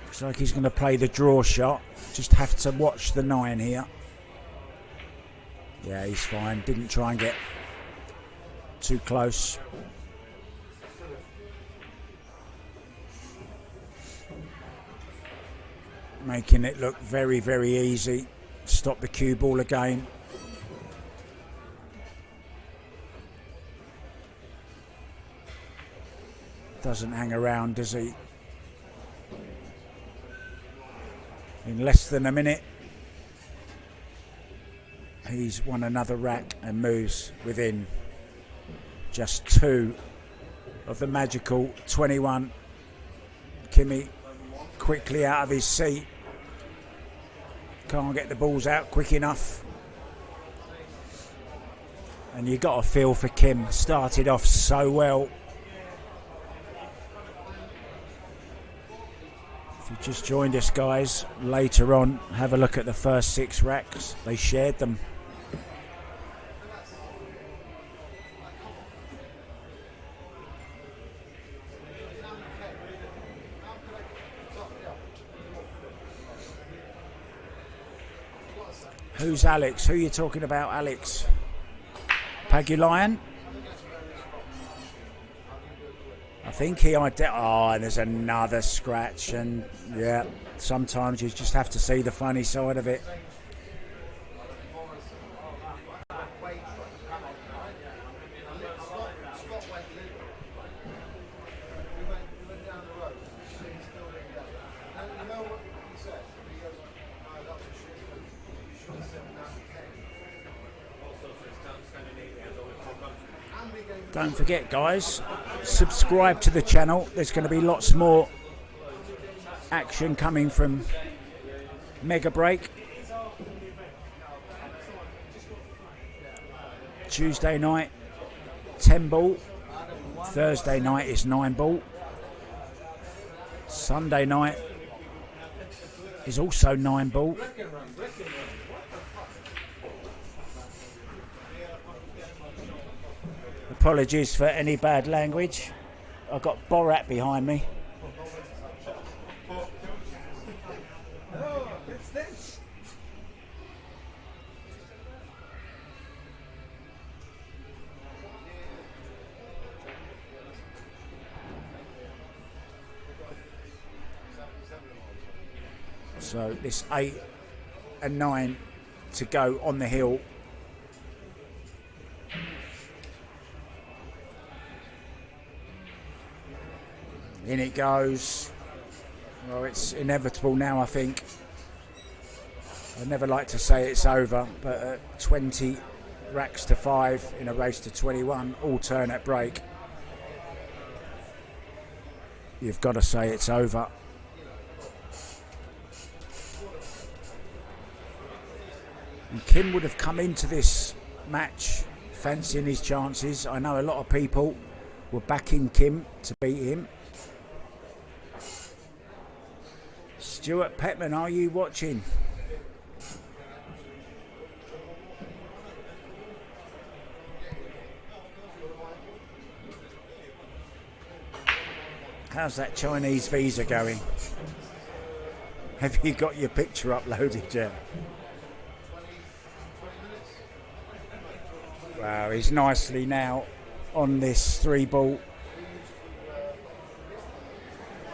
Speaker 1: Looks like he's going to play the draw shot. Just have to watch the 9 here. Yeah, he's fine. Didn't try and get too close. Making it look very, very easy. Stop the cue ball again. Doesn't hang around, does he? In less than a minute, he's won another rack and moves within just 2 of the magical 21. Kimi quickly out of his seat. Can't get the balls out quick enough. And you got a feel for Kim. Started off so well. If you just joined us, guys, later on, have a look at the first 6 racks. They shared them. Who's Alex? Who are you talking about, Alex? Pagulian? I think he and there's another scratch, and yeah, sometimes you just have to see the funny side of it. Don't forget, guys, subscribe to the channel. There's going to be lots more action coming from Megabreak. Tuesday night, 10 ball. Thursday night is 9 ball. Sunday night is also 9 ball. Apologies for any bad language. I've got Borat behind me. So this 8 and 9 to go on the hill. In it goes. Well, it's inevitable now, I think. I'd never like to say it's over, but at 20 racks to 5 in a race to 21, alternate break, you've got to say it's over. And Kim would have come into this match fancying his chances. I know a lot of people were backing Kim to beat him. Stuart Petman, are you watching? How's that Chinese visa going? Have you got your picture uploaded yet? Wow, he's nicely now on this 3 ball.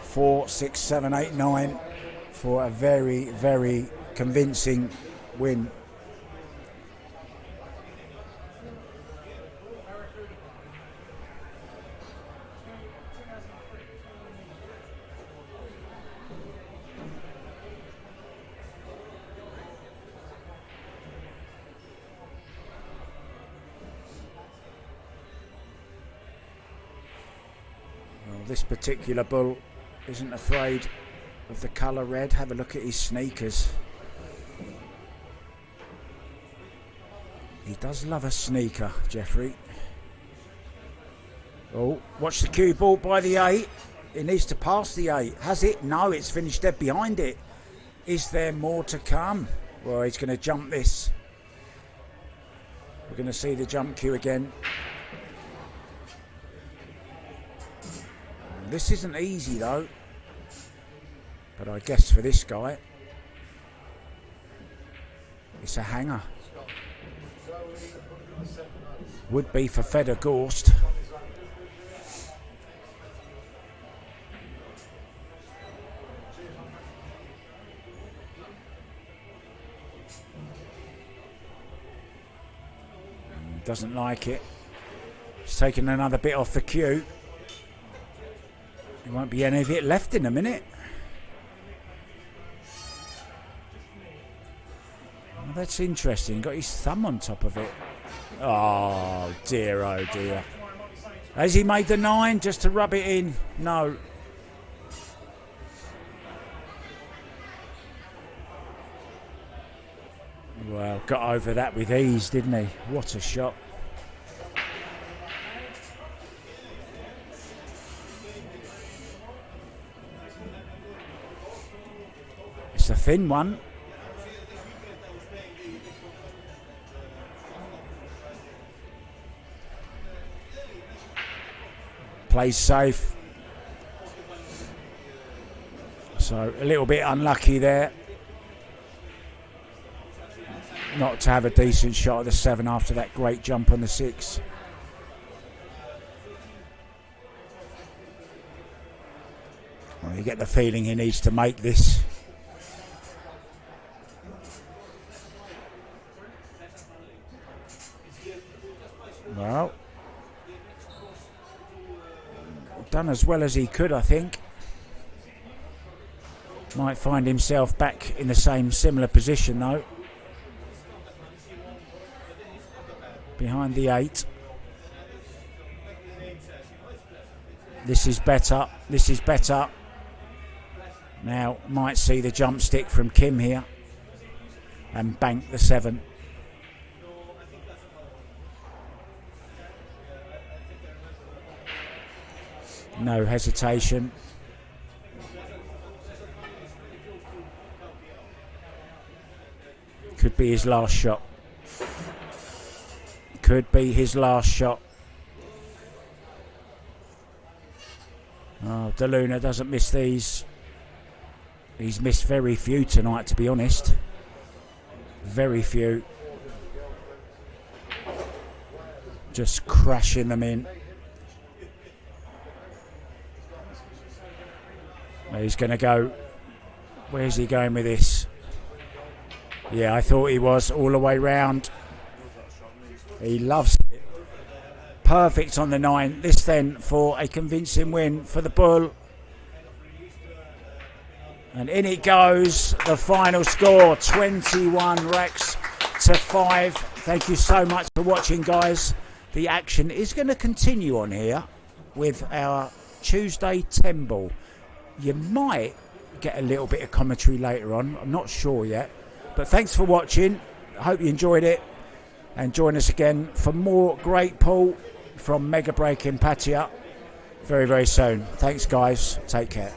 Speaker 1: 4, 6, 7, 8, 9 for a very, very convincing win. Well, this particular bull isn't afraid of the colour red. Have a look at his sneakers. He does love a sneaker, Jeffrey. Oh, watch the cue ball by the 8. It needs to pass the 8. Has it? No, it's finished dead behind it. Is there more to come? Well, he's going to jump this. We're going to see the jump cue again. This isn't easy though. But I guess for this guy, it's a hanger. Would be for Feder Gorst. Doesn't like it. He's taking another bit off the cue. There won't be any of it left in a minute. Well, that's interesting. Got his thumb on top of it. Oh dear, oh dear. Has he made the 9 just to rub it in? No. Well, got over that with ease, didn't he? What a shot. It's a thin one. Plays safe. So a little bit unlucky there. not to have a decent shot at the 7 after that great jump on the 6. Well, you get the feeling he needs to make this. Well, done as well as he could, I think. Might find himself back in the same similar position though. Behind the 8. This is better. This is better. Now might see the jump stick from Kim here and bank the 7. No hesitation. Could be his last shot. Could be his last shot. Oh, DeLuna doesn't miss these. He's missed very few tonight, to be honest. Very few. Just crashing them in. He's going to go. Where's he going with this? Yeah, I thought he was all the way round. He loves it. Perfect on the 9. This then for a convincing win for the Bull. And in it goes. The final score, 21 racks to 5. Thank you so much for watching, guys. The action is going to continue on here with our Tuesday 10 ball. You might get a little bit of commentary later on. I'm not sure yet. But thanks for watching. I hope you enjoyed it. And join us again for more great pool from Megabreak in Pattaya very, very soon. Thanks, guys. Take care.